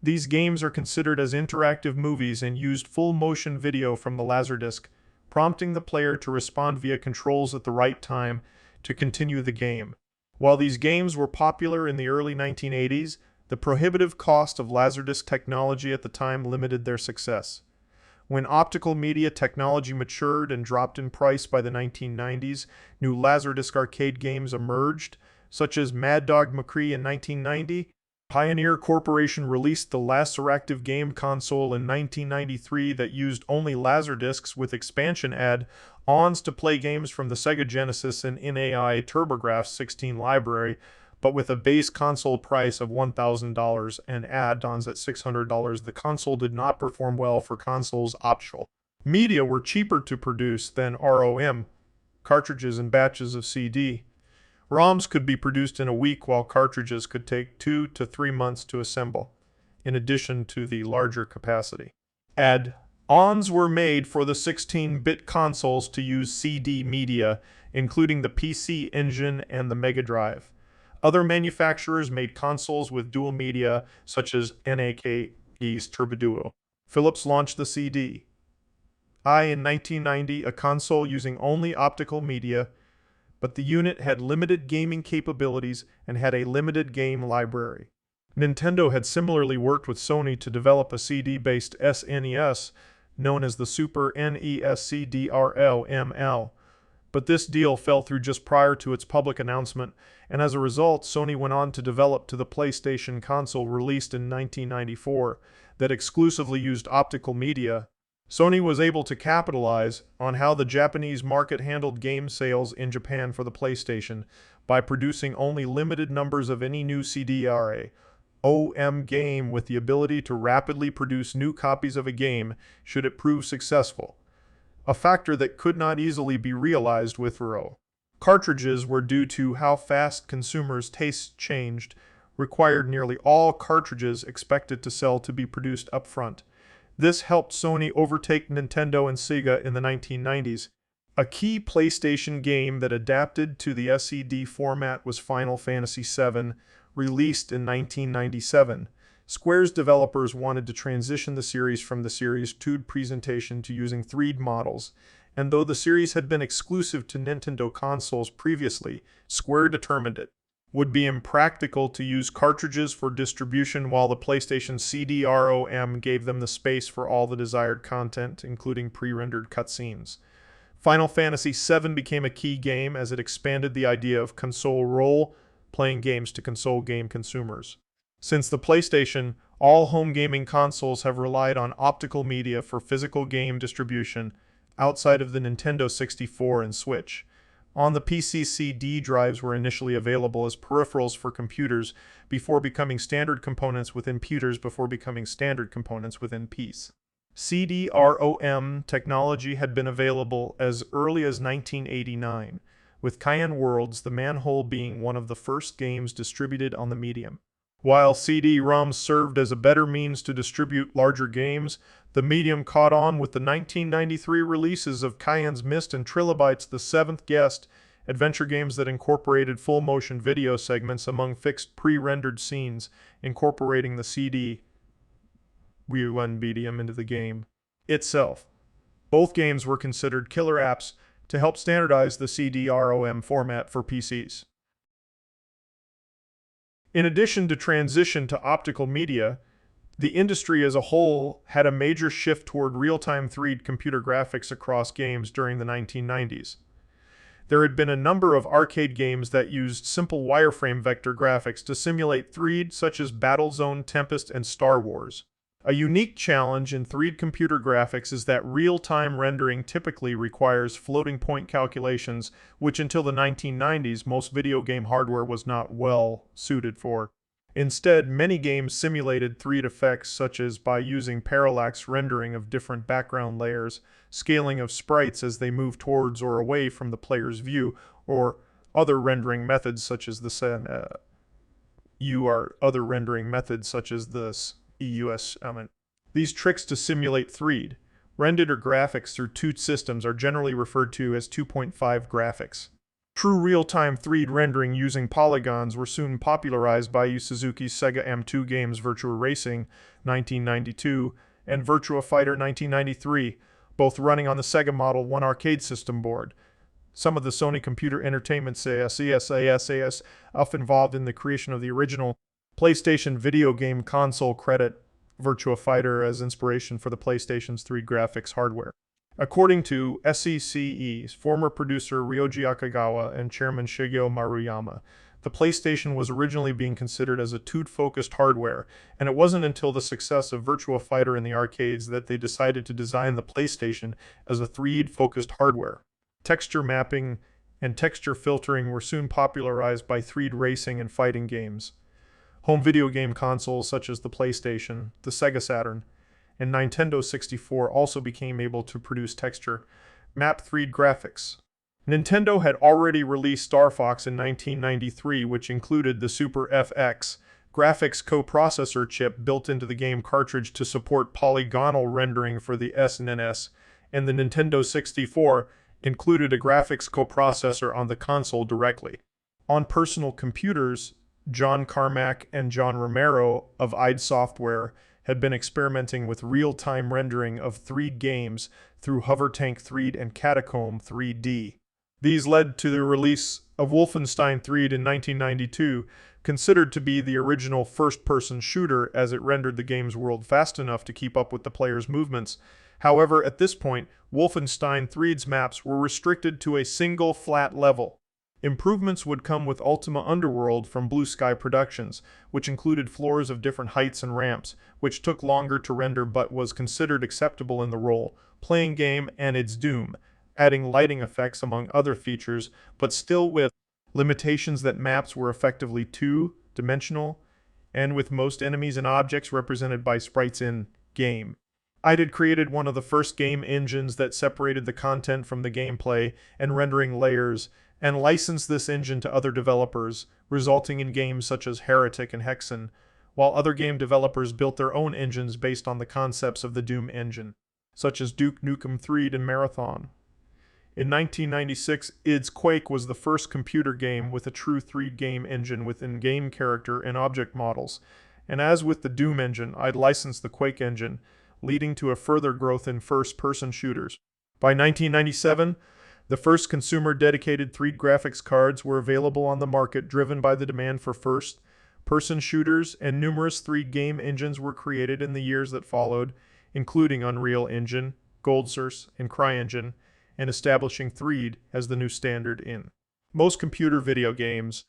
These games are considered as interactive movies and used full-motion video from the laserdisc, prompting the player to respond via controls at the right time to continue the game. While these games were popular in the early 1980s, the prohibitive cost of laserdisc technology at the time limited their success. When optical media technology matured and dropped in price by the 1990s, new laserdisc arcade games emerged, such as Mad Dog McCree in 1990. Pioneer Corporation released the Laseractive game console in 1993 that used only laserdiscs with expansion add-ons to play games from the Sega Genesis and NAI TurboGrafx 16 library, but with a base console price of $1,000 and add-ons at $600. The console did not perform well for consoles. Optical media were cheaper to produce than ROM cartridges and batches of CD. ROMs could be produced in a week, while cartridges could take 2 to 3 months to assemble, in addition to the larger capacity. Add-ons were made for the 16-bit consoles to use CD media, including the PC Engine and the Mega Drive. Other manufacturers made consoles with dual media, such as NAK's TurboDuo. Philips launched the CD in 1990, a console using only optical media, but the unit had limited gaming capabilities and had a limited game library. Nintendo had similarly worked with Sony to develop a CD-based SNES, known as the Super NES CDRL-ML, but this deal fell through just prior to its public announcement, and as a result, Sony went on to develop the PlayStation console released in 1994 that exclusively used optical media. Sony was able to capitalize on how the Japanese market handled game sales in Japan for the PlayStation by producing only limited numbers of any new CDRA OM game with the ability to rapidly produce new copies of a game should it prove successful, a factor that could not easily be realized with RO. Cartridges were due to how fast consumers' tastes changed, required nearly all cartridges expected to sell to be produced upfront. This helped Sony overtake Nintendo and Sega in the 1990s. A key PlayStation game that adapted to the SED format was Final Fantasy VII, released in 1997. Square's developers wanted to transition the series from the Series 2 presentation to using 3D models, and though the series had been exclusive to Nintendo consoles previously, Square determined it would be impractical to use cartridges for distribution while the PlayStation CD-ROM gave them the space for all the desired content, including pre-rendered cutscenes. Final Fantasy VII became a key game as it expanded the idea of console role-playing games to console game consumers. Since the PlayStation, all home gaming consoles have relied on optical media for physical game distribution outside of the Nintendo 64 and Switch. On the PC, CD drives were initially available as peripherals for computers before becoming standard components within computers before becoming standard components within PCs. CD-ROM technology had been available as early as 1989, with Cayenne Worlds, the Manhole, being one of the first games distributed on the medium. While CD-ROMs served as a better means to distribute larger games, the medium caught on with the 1993 releases of Cayenne's Mist and Trilobytes The Seventh Guest, adventure games that incorporated full-motion video segments among fixed pre-rendered scenes, incorporating the CD medium into the game itself. Both games were considered killer apps to help standardize the CD-ROM format for PCs. In addition to transition to optical media, the industry as a whole had a major shift toward real-time 3D computer graphics across games during the 1990s. There had been a number of arcade games that used simple wireframe vector graphics to simulate 3D, such as Battlezone, Tempest, and Star Wars. A unique challenge in 3D computer graphics is that real-time rendering typically requires floating point calculations, which until the 1990s most video game hardware was not well suited for. Instead, many games simulated 3D effects such as by using parallax rendering of different background layers, scaling of sprites as they move towards or away from the player's view, or other rendering methods such as the EUS element. These tricks to simulate 3D rendered or graphics through two systems are generally referred to as 2.5 graphics. True real-time 3D rendering using polygons were soon popularized by Yu Suzuki's Sega M2 games Virtua Racing 1992 and Virtua Fighter 1993, both running on the Sega Model 1 arcade system board. Some of the Sony Computer Entertainment SAS involved in the creation of the original PlayStation video game console credit Virtua Fighter as inspiration for the PlayStation's 3D graphics hardware. According to SECE's former producer Ryoji Akagawa and chairman Shigeo Maruyama, the PlayStation was originally being considered as a 2D-focused hardware, and it wasn't until the success of Virtua Fighter in the arcades that they decided to design the PlayStation as a 3D-focused hardware. Texture mapping and texture filtering were soon popularized by 3D racing and fighting games. Home video game consoles such as the PlayStation, the Sega Saturn, and Nintendo 64 also became able to produce texture map 3D graphics. Nintendo had already released Star Fox in 1993, which included the Super FX graphics coprocessor chip built into the game cartridge to support polygonal rendering for the SNES, and the Nintendo 64 included a graphics coprocessor on the console directly. On personal computers, John Carmack and John Romero of id Software had been experimenting with real-time rendering of 3D games through HoverTank 3D and Catacomb 3D. These led to the release of Wolfenstein 3D in 1992, considered to be the original first-person shooter as it rendered the game's world fast enough to keep up with the player's movements. However, at this point, Wolfenstein 3D's maps were restricted to a single flat level. Improvements would come with Ultima Underworld from Blue Sky Productions, which included floors of different heights and ramps, which took longer to render but was considered acceptable in the role-playing game and its Doom, adding lighting effects among other features, but still with limitations that maps were effectively two-dimensional and with most enemies and objects represented by sprites in-game. It had created one of the first game engines that separated the content from the gameplay and rendering layers, and licensed this engine to other developers, resulting in games such as Heretic and Hexen, while other game developers built their own engines based on the concepts of the Doom engine, such as Duke Nukem 3D and Marathon. In 1996, id's Quake was the first computer game with a true 3D game engine with in-game character and object models, and as with the Doom engine, I'd licensed the Quake engine, leading to a further growth in first-person shooters. By 1997, the first consumer-dedicated 3D graphics cards were available on the market, driven by the demand for first-person shooters, and numerous 3D game engines were created in the years that followed, including Unreal Engine, GoldSource, and CryEngine, and establishing 3D as the new standard in most computer video games.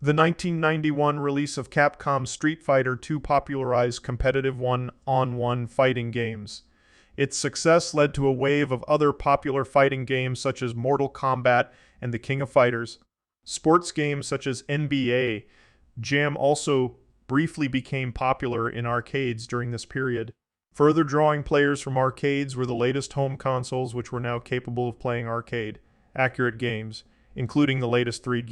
The 1991 release of Capcom's Street Fighter II popularized competitive one-on-one fighting games. Its success led to a wave of other popular fighting games such as Mortal Kombat and The King of Fighters. Sports games such as NBA Jam also briefly became popular in arcades during this period. Further drawing players from arcades were the latest home consoles, which were now capable of playing arcade-accurate games, including the latest 3D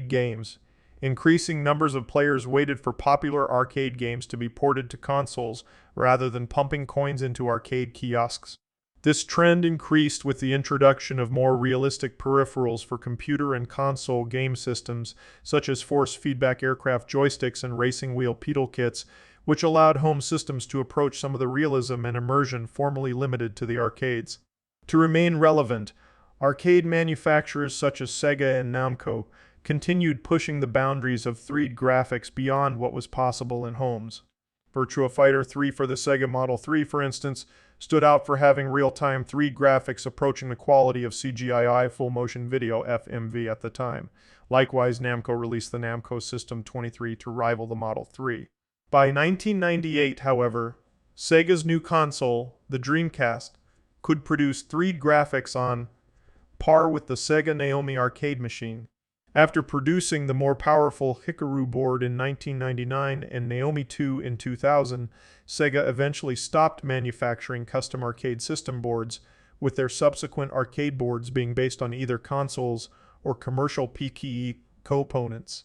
games. Increasing numbers of players waited for popular arcade games to be ported to consoles rather than pumping coins into arcade kiosks. This trend increased with the introduction of more realistic peripherals for computer and console game systems, such as force feedback aircraft joysticks and racing wheel pedal kits, which allowed home systems to approach some of the realism and immersion formerly limited to the arcades. To remain relevant, arcade manufacturers such as Sega and Namco continued pushing the boundaries of 3D graphics beyond what was possible in homes. Virtua Fighter 3 for the Sega Model 3, for instance, stood out for having real-time 3D graphics approaching the quality of CGI full-motion video (FMV) at the time. Likewise, Namco released the Namco System 23 to rival the Model 3. By 1998, however, Sega's new console, the Dreamcast, could produce 3D graphics on par with the Sega Naomi arcade machine. After producing the more powerful Hikaru board in 1999 and Naomi 2 in 2000, Sega eventually stopped manufacturing custom arcade system boards, with their subsequent arcade boards being based on either consoles or commercial PKE components.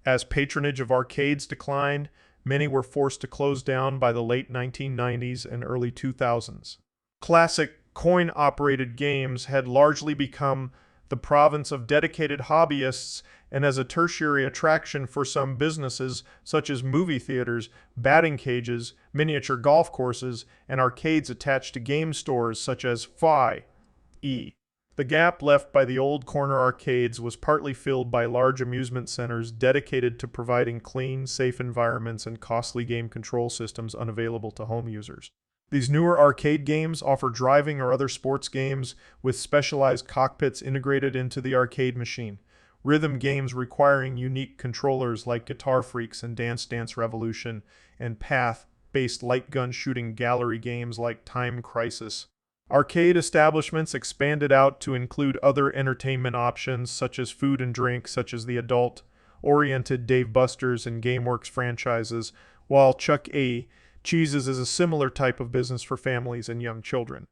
As patronage of arcades declined, many were forced to close down by the late 1990s and early 2000s. Classic coin-operated games had largely become the province of dedicated hobbyists, and as a tertiary attraction for some businesses such as movie theaters, batting cages, miniature golf courses, and arcades attached to game stores such as Fi-E. The gap left by the old corner arcades was partly filled by large amusement centers dedicated to providing clean, safe environments and costly game control systems unavailable to home users. These newer arcade games offer driving or other sports games with specialized cockpits integrated into the arcade machine, rhythm games requiring unique controllers like Guitar Freaks and Dance Dance Revolution, and path-based light gun shooting gallery games like Time Crisis. Arcade establishments expanded out to include other entertainment options such as food and drink, such as the adult-oriented Dave Buster's and GameWorks franchises, while Chuck E. Cheese's is a similar type of business for families and young children.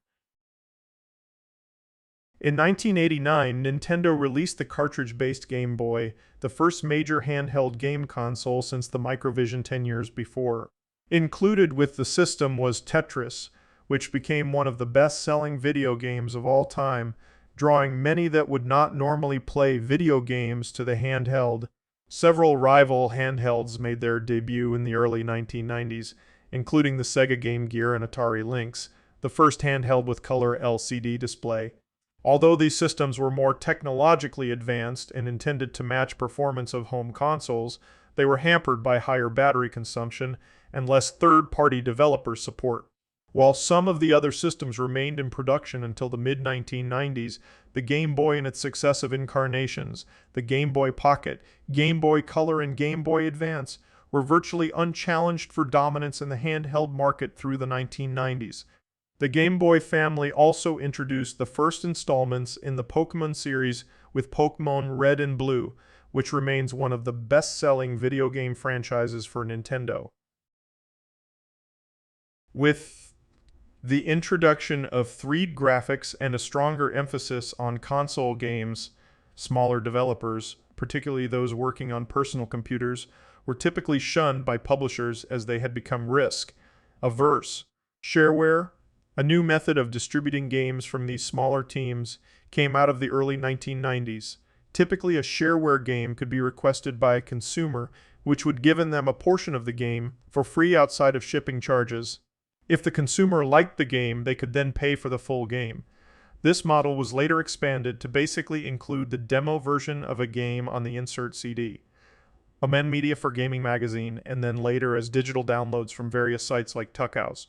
In 1989, Nintendo released the cartridge-based Game Boy, the first major handheld game console since the Microvision 10 years before. Included with the system was Tetris, which became one of the best-selling video games of all time, drawing many that would not normally play video games to the handheld. Several rival handhelds made their debut in the early 1990s, including the Sega Game Gear and Atari Lynx, the first handheld with color LCD display. Although these systems were more technologically advanced and intended to match performance of home consoles, they were hampered by higher battery consumption and less third-party developer support. While some of the other systems remained in production until the mid-1990s, the Game Boy and its successive incarnations, the Game Boy Pocket, Game Boy Color, and Game Boy Advance, were virtually unchallenged for dominance in the handheld market through the 1990s. The Game Boy family also introduced the first installments in the Pokémon series with Pokémon Red and Blue, which remains one of the best-selling video game franchises for Nintendo. With the introduction of 3D graphics and a stronger emphasis on console games, smaller developers, particularly those working on personal computers, were typically shunned by publishers as they had become risk-averse. Shareware, a new method of distributing games from these smaller teams, came out of the early 1990s. Typically, a shareware game could be requested by a consumer, which would give them a portion of the game for free outside of shipping charges. If the consumer liked the game, they could then pay for the full game. This model was later expanded to basically include the demo version of a game on the insert CD, amend media for gaming magazine, and then later as digital downloads from various sites like Tuckhouse.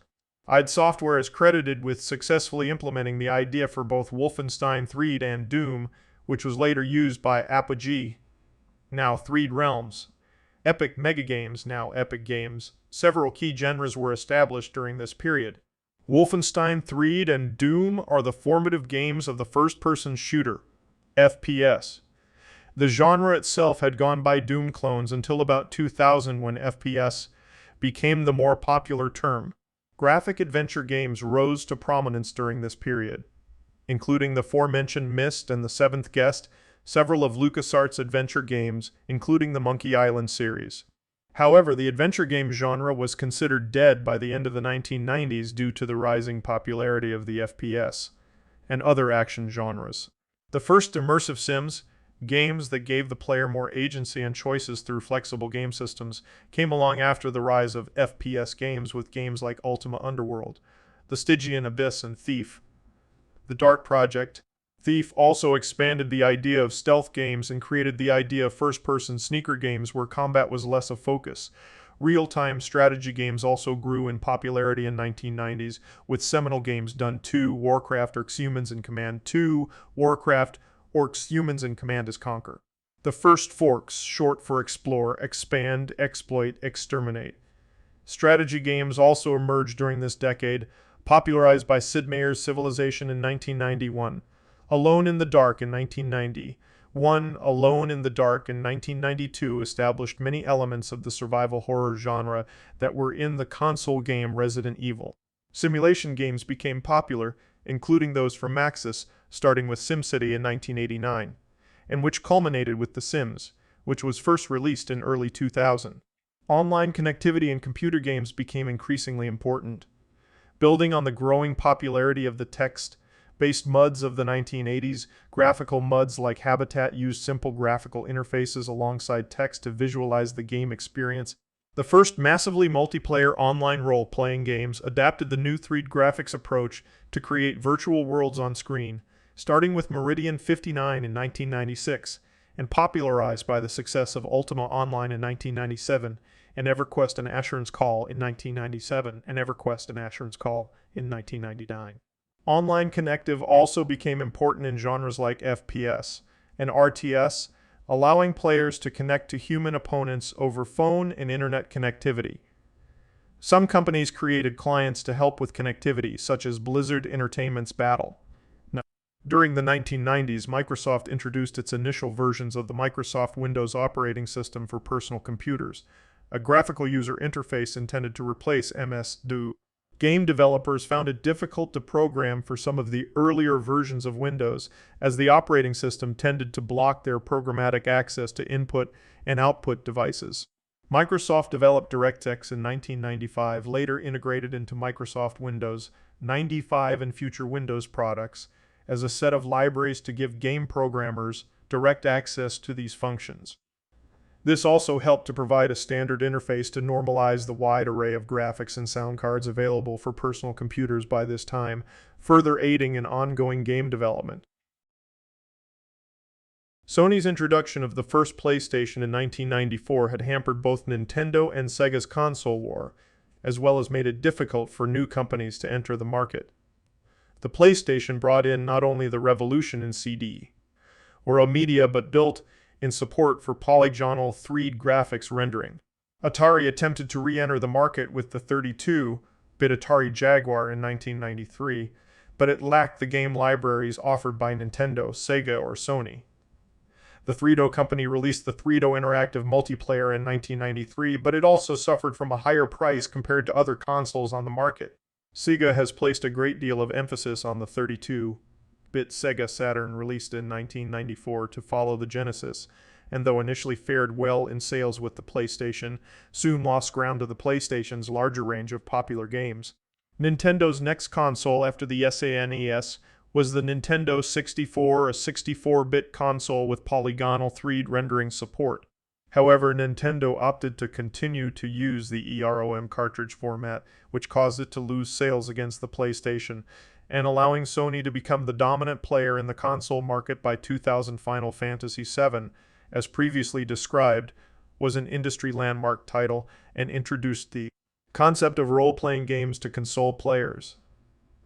id Software is credited with successfully implementing the idea for both Wolfenstein 3D and Doom, which was later used by Apogee, now 3D Realms. Epic Megagames, now Epic Games. Several key genres were established during this period. Wolfenstein 3D and Doom are the formative games of the first-person shooter, FPS. The genre itself had gone by Doom clones until about 2000 when FPS became the more popular term. Graphic adventure games rose to prominence during this period, including the aforementioned Myst and The Seventh Guest, several of LucasArts' adventure games, including the Monkey Island series. However, the adventure game genre was considered dead by the end of the 1990s due to the rising popularity of the FPS and other action genres. The first immersive sims, games that gave the player more agency and choices through flexible game systems, came along after the rise of FPS games with games like Ultima Underworld, The Stygian Abyss, and Thief. The Dark Project. Thief also expanded the idea of stealth games and created the idea of first-person sneaker games where combat was less a focus. Real-time strategy games also grew in popularity in 1990s, with seminal games Dune 2, Warcraft, Orcs, Humans, and Command 2, Warcraft, Orcs, Humans, and Command & Conquer. The first forks, short for explore, expand, exploit, exterminate. Strategy games also emerged during this decade, popularized by Sid Meier's Civilization in 1991. Alone in the Dark in 1991, Alone in the Dark in 1992 established many elements of the survival horror genre that were in the console game Resident Evil. Simulation games became popular, including those from Maxis, starting with SimCity in 1989, and which culminated with The Sims, which was first released in early 2000. Online connectivity in computer games became increasingly important. Building on the growing popularity of the text-based MUDs of the 1980s, graphical MUDs like Habitat used simple graphical interfaces alongside text to visualize the game experience. The first massively multiplayer online role-playing games adapted the new 3D graphics approach to create virtual worlds on screen, starting with Meridian 59 in 1996, and popularized by the success of Ultima Online in 1997, and EverQuest and Asheron's Call in 1997, and EverQuest and Asheron's Call in 1999. Online connective also became important in genres like FPS and RTS, allowing players to connect to human opponents over phone and internet connectivity. Some companies created clients to help with connectivity, such as Blizzard Entertainment's Battle. During the 1990s, Microsoft introduced its initial versions of the Microsoft Windows operating system for personal computers, a graphical user interface intended to replace MS-DOS. Game developers found it difficult to program for some of the earlier versions of Windows, as the operating system tended to block their programmatic access to input and output devices. Microsoft developed DirectX in 1995, later integrated into Microsoft Windows 95 and future Windows products, as a set of libraries to give game programmers direct access to these functions. This also helped to provide a standard interface to normalize the wide array of graphics and sound cards available for personal computers by this time, further aiding in ongoing game development. Sony's introduction of the first PlayStation in 1994 had hampered both Nintendo and Sega's console war, as well as made it difficult for new companies to enter the market. The PlayStation brought in not only the revolution in CD or media, but built in support for polygonal 3D graphics rendering. Atari attempted to re-enter the market with the 32-bit Atari Jaguar in 1993, but it lacked the game libraries offered by Nintendo, Sega, or Sony. The 3DO company released the 3DO Interactive Multiplayer in 1993, but it also suffered from a higher price compared to other consoles on the market. Sega has placed a great deal of emphasis on the 32-bit Sega Saturn released in 1994 to follow the Genesis, and though initially fared well in sales with the PlayStation, soon lost ground to the PlayStation's larger range of popular games. Nintendo's next console after the SNES was the Nintendo 64, a 64-bit console with polygonal 3D rendering support. However, Nintendo opted to continue to use the EROM cartridge format, which caused it to lose sales against the PlayStation, and allowing Sony to become the dominant player in the console market by 2000. Final Fantasy VII, as previously described, was an industry landmark title and introduced the concept of role-playing games to console players.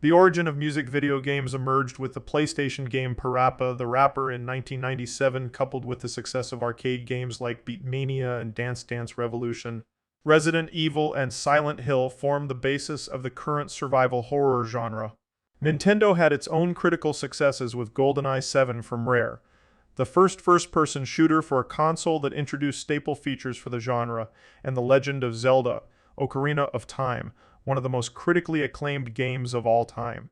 The origin of music video games emerged with the PlayStation game Parappa the Rapper in 1997, coupled with the success of arcade games like Beatmania and Dance Dance Revolution. Resident Evil and Silent Hill formed the basis of the current survival horror genre. Nintendo had its own critical successes with GoldenEye 7 from Rare, the first first-person shooter for a console that introduced staple features for the genre, and The Legend of Zelda: Ocarina of Time, one of the most critically acclaimed games of all time.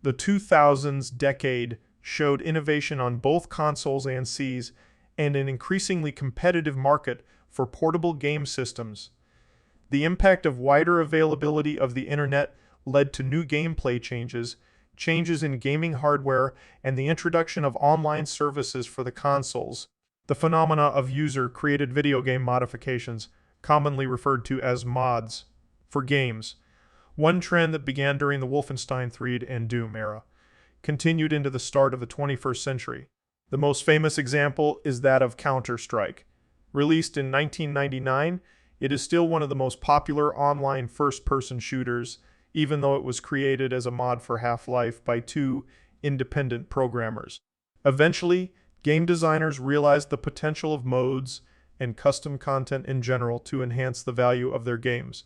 The 2000s decade showed innovation on both consoles and CEs, and an increasingly competitive market for portable game systems. The impact of wider availability of the internet led to new gameplay changes in gaming hardware, and the introduction of online services for the consoles. The phenomena of user-created video game modifications, commonly referred to as mods, for games. One trend that began during the Wolfenstein 3D and Doom era continued into the start of the 21st century. The most famous example is that of Counter-Strike. Released in 1999, it is still one of the most popular online first-person shooters, even though it was created as a mod for Half-Life by two independent programmers. Eventually, game designers realized the potential of modes and custom content in general to enhance the value of their games,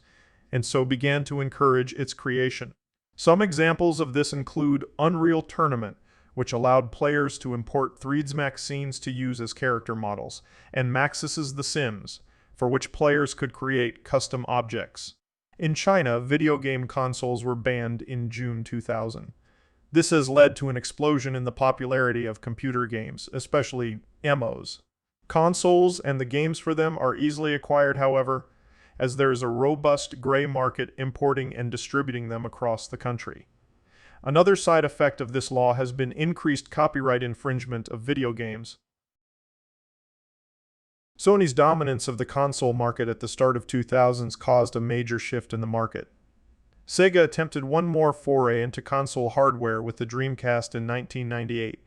and so began to encourage its creation. Some examples of this include Unreal Tournament, which allowed players to import 3ds Max scenes to use as character models, and Maxis's The Sims, for which players could create custom objects. In China, video game consoles were banned in June 2000. This has led to an explosion in the popularity of computer games, especially MMOs. Consoles and the games for them are easily acquired, however, as there is a robust gray market importing and distributing them across the country. Another side effect of this law has been increased copyright infringement of video games. Sony's dominance of the console market at the start of 2000s caused a major shift in the market. Sega attempted one more foray into console hardware with the Dreamcast in 1998,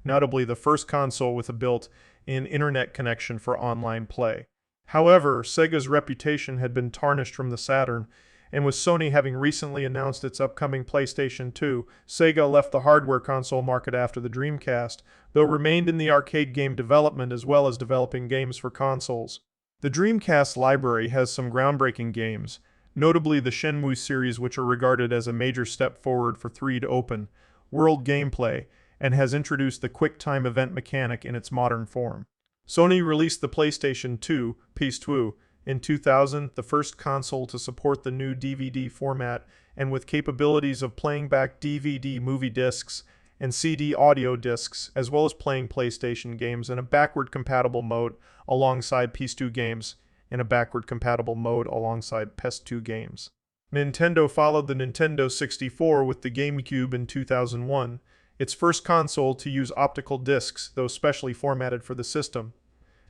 notably the first console with a built-in internet connection for online play. However, Sega's reputation had been tarnished from the Saturn, and with Sony having recently announced its upcoming PlayStation 2, Sega left the hardware console market after the Dreamcast, though remained in the arcade game development as well as developing games for consoles. The Dreamcast library has some groundbreaking games, notably the Shenmue series, which are regarded as a major step forward for 3D open world gameplay, and has introduced the quick-time event mechanic in its modern form. Sony released the PlayStation 2, PS2, in 2000, the first console to support the new DVD format, and with capabilities of playing back DVD movie discs and CD audio discs, as well as playing PlayStation games in a backward-compatible mode alongside PS2 games, in a backward-compatible mode alongside PS2 games. Nintendo followed the Nintendo 64 with the GameCube in 2001, its first console to use optical discs, though specially formatted for the system.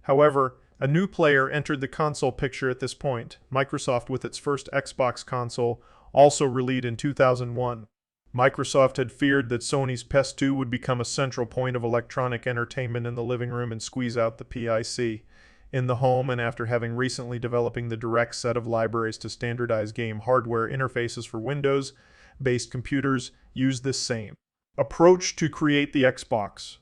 However, a new player entered the console picture at this point, Microsoft with its first Xbox console, also released in 2001. Microsoft had feared that Sony's PS2 would become a central point of electronic entertainment in the living room and squeeze out the PIC in the home, and after having recently developing the direct set of libraries to standardize game hardware interfaces for Windows-based computers, used this same approach to create the Xbox.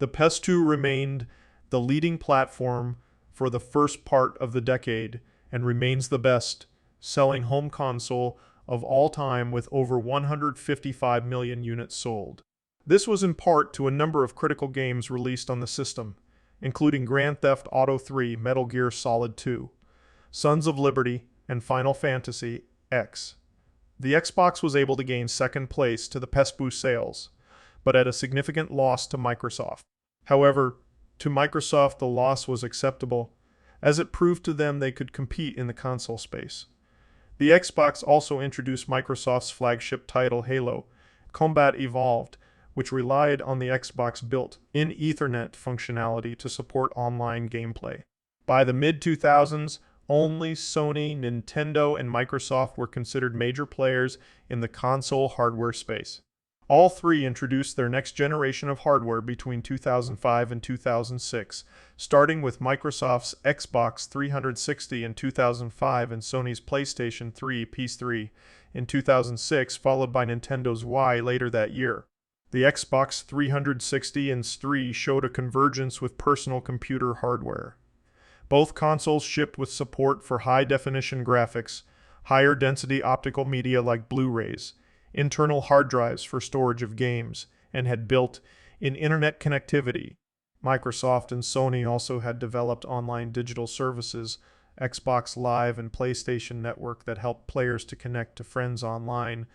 The PS2 remained the leading platform for the first part of the decade and remains the best-selling home console of all time with over 155 million units sold. This was in part to a number of critical games released on the system, including Grand Theft Auto 3, Metal Gear Solid 2, Sons of Liberty, and Final Fantasy X. The Xbox was able to gain second place to the PESPU sales, but at a significant loss to Microsoft. However, to Microsoft the loss was acceptable, as it proved to them they could compete in the console space. The Xbox also introduced Microsoft's flagship title Halo Combat Evolved, which relied on the Xbox built-in Ethernet functionality to support online gameplay. By the mid-2000s, only Sony, Nintendo, and Microsoft were considered major players in the console hardware space. All three introduced their next generation of hardware between 2005 and 2006, starting with Microsoft's Xbox 360 in 2005 and Sony's PlayStation 3 PS3 in 2006, followed by Nintendo's Wii later that year. The Xbox 360 and 3 showed a convergence with personal computer hardware. Both consoles shipped with support for high-definition graphics, higher-density optical media like Blu-rays, internal hard drives for storage of games, and had built-in internet connectivity. Microsoft and Sony also had developed online digital services, Xbox Live and PlayStation Network, that helped players to connect to friends online,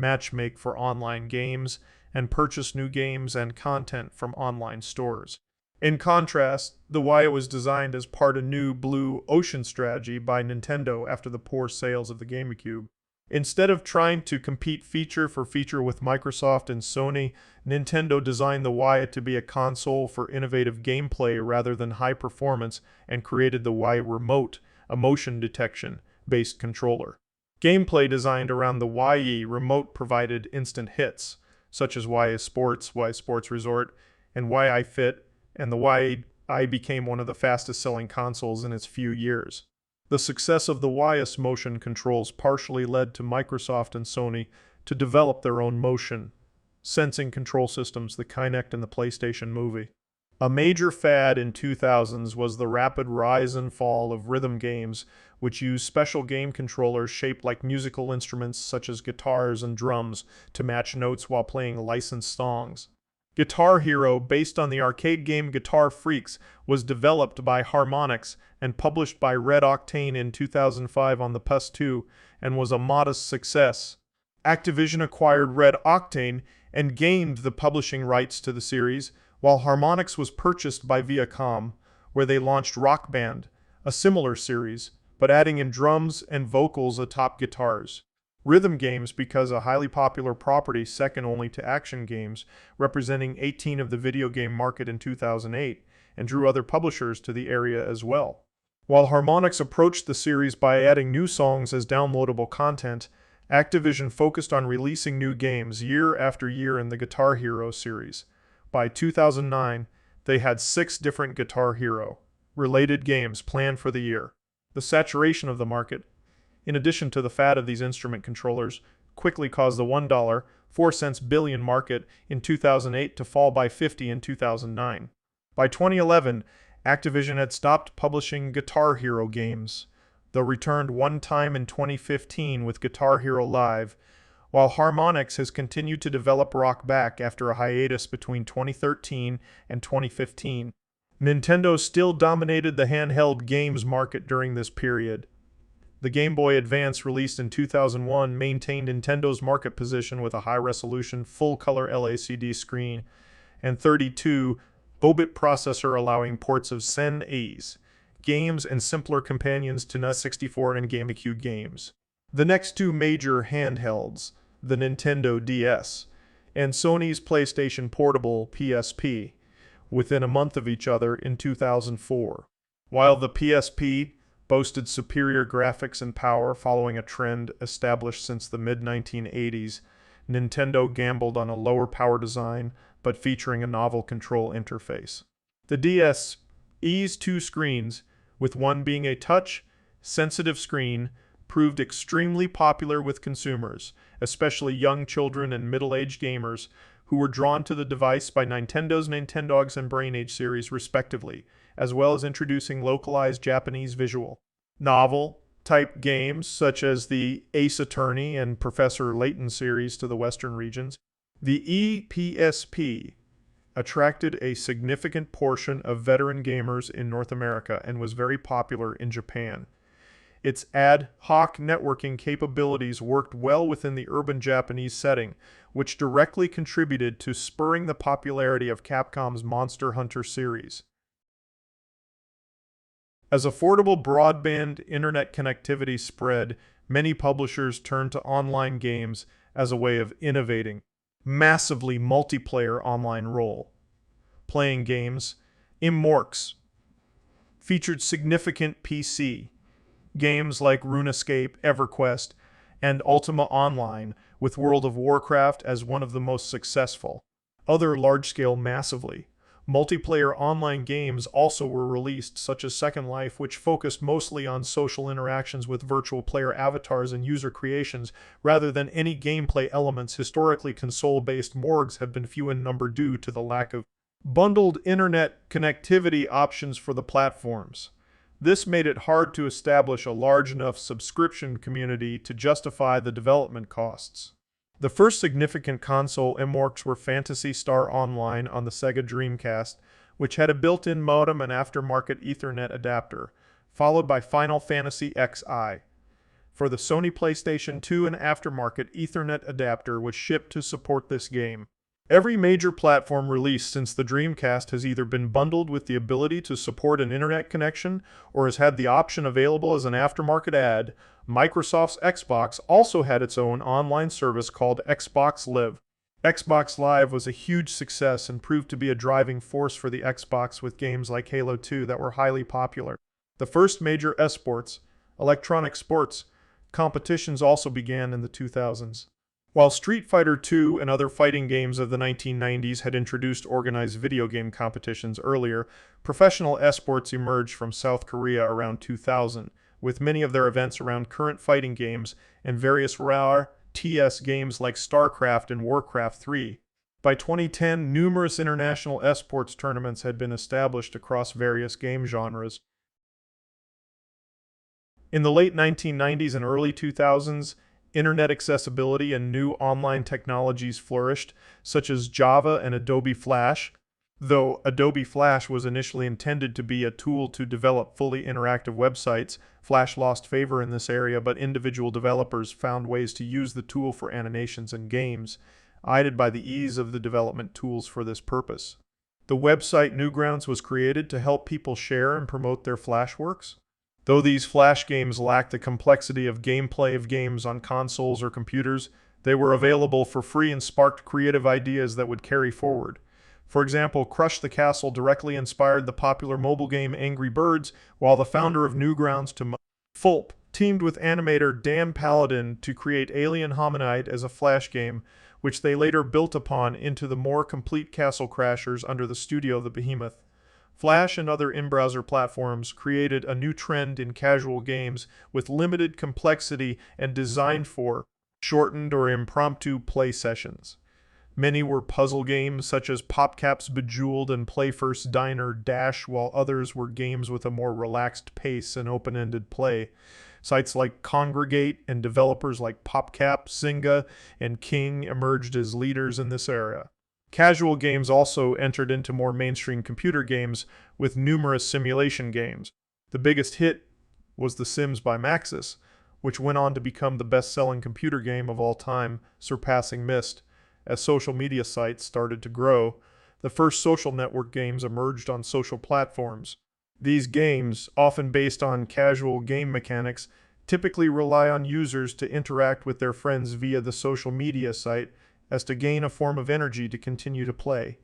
matchmake for online games, and purchase new games and content from online stores. In contrast, the Wii was designed as part of new Blue Ocean strategy by Nintendo after the poor sales of the GameCube. Instead of trying to compete feature for feature with Microsoft and Sony, Nintendo designed the Wii to be a console for innovative gameplay rather than high performance and created the Wii Remote, a motion detection-based controller. Gameplay designed around the Wii Remote provided instant hits, such as Wii Sports, Wii Sports Resort, and Wii Fit, and the Wii became one of the fastest-selling consoles in its few years. The success of the Wii's motion controls partially led to Microsoft and Sony to develop their own motion sensing control systems, the Kinect and the PlayStation Movie. A major fad in 2000s was the rapid rise and fall of rhythm games, which used special game controllers shaped like musical instruments such as guitars and drums to match notes while playing licensed songs. Guitar Hero, based on the arcade game Guitar Freaks, was developed by Harmonix and published by Red Octane in 2005 on the PS2 and was a modest success. Activision acquired Red Octane and gained the publishing rights to the series, while Harmonix was purchased by Viacom, where they launched Rock Band, a similar series, but adding in drums and vocals atop guitars. Rhythm games became a highly popular property second only to action games, representing 18% of the video game market in 2008, and drew other publishers to the area as well. While Harmonix approached the series by adding new songs as downloadable content, Activision focused on releasing new games year after year in the Guitar Hero series. By 2009, they had 6 different Guitar Hero-related games planned for the year. The saturation of the market, in addition to the fad of these instrument controllers, quickly caused the $1.04 billion market in 2008 to fall by 50 in 2009. By 2011, Activision had stopped publishing Guitar Hero games, though returned one time in 2015 with Guitar Hero Live, while Harmonix has continued to develop Rock back after a hiatus between 2013 and 2015. Nintendo still dominated the handheld games market during this period. The Game Boy Advance, released in 2001, maintained Nintendo's market position with a high-resolution, full-color LCD screen and 32-bit processor, allowing ports of SNES games and simpler companions to N64 and GameCube games. The next two major handhelds, the Nintendo DS and Sony's PlayStation Portable PSP, within a month of each other in 2004. While the PSP boasted superior graphics and power following a trend established since the mid-1980s, Nintendo gambled on a lower power design but featuring a novel control interface. The DS's 2 screens, with one being a touch-sensitive screen, proved extremely popular with consumers, especially young children and middle-aged gamers, who were drawn to the device by Nintendo's Nintendogs and Brain Age series respectively, as well as introducing localized Japanese visual novel-type games such as the Ace Attorney and Professor Layton series to the Western regions. The EPSP attracted a significant portion of veteran gamers in North America and was very popular in Japan. Its ad hoc networking capabilities worked well within the urban Japanese setting, which directly contributed to spurring the popularity of Capcom's Monster Hunter series. As affordable broadband internet connectivity spread, many publishers turned to online games as a way of innovating. Massively multiplayer online role-playing games, Immorx, featured significant PC games like RuneScape, EverQuest, and Ultima Online, with World of Warcraft as one of the most successful. Other large-scale massively multiplayer online games also were released, such as Second Life, which focused mostly on social interactions with virtual player avatars and user creations, rather than any gameplay elements. Historically, console-based morgues have been few in number due to the lack of bundled internet connectivity options for the platforms. This made it hard to establish a large enough subscription community to justify the development costs. The first significant console Immorx were Phantasy Star Online on the Sega Dreamcast, which had a built-in modem and aftermarket Ethernet adapter, followed by Final Fantasy XI. For the Sony PlayStation 2, an aftermarket Ethernet adapter was shipped to support this game. Every major platform released since the Dreamcast has either been bundled with the ability to support an internet connection or has had the option available as an aftermarket ad. Microsoft's Xbox also had its own online service called Xbox Live. Xbox Live was a huge success and proved to be a driving force for the Xbox with games like Halo 2 that were highly popular. The first major esports, electronic sports, competitions also began in the 2000s. While Street Fighter II and other fighting games of the 1990s had introduced organized video game competitions earlier, professional esports emerged from South Korea around 2000, with many of their events around current fighting games and various rare TS games like StarCraft and Warcraft 3. By 2010, numerous international esports tournaments had been established across various game genres. In the late 1990s and early 2000s, internet accessibility and new online technologies flourished, such as Java and Adobe Flash. Though Adobe Flash was initially intended to be a tool to develop fully interactive websites, Flash lost favor in this area, but individual developers found ways to use the tool for animations and games, aided by the ease of the development tools for this purpose. The website Newgrounds was created to help people share and promote their Flash works. Though these Flash games lacked the complexity of gameplay of games on consoles or computers, they were available for free and sparked creative ideas that would carry forward. For example, Crush the Castle directly inspired the popular mobile game Angry Birds, while the founder of Newgrounds, Fulp, teamed with animator Dan Paladin to create Alien Hominide as a Flash game, which they later built upon into the more complete Castle Crashers under the studio The Behemoth. Flash and other in-browser platforms created a new trend in casual games with limited complexity and designed for shortened or impromptu play sessions. Many were puzzle games such as PopCap's Bejeweled and Playfirst Diner Dash, while others were games with a more relaxed pace and open-ended play. Sites like Kongregate and developers like PopCap, Zynga, and King emerged as leaders in this era. Casual games also entered into more mainstream computer games with numerous simulation games. The biggest hit was The Sims by Maxis, which went on to become the best-selling computer game of all time, surpassing Myst. As social media sites started to grow, the first social network games emerged on social platforms. These games, often based on casual game mechanics, typically rely on users to interact with their friends via the social media site as to gain a form of energy to continue to play.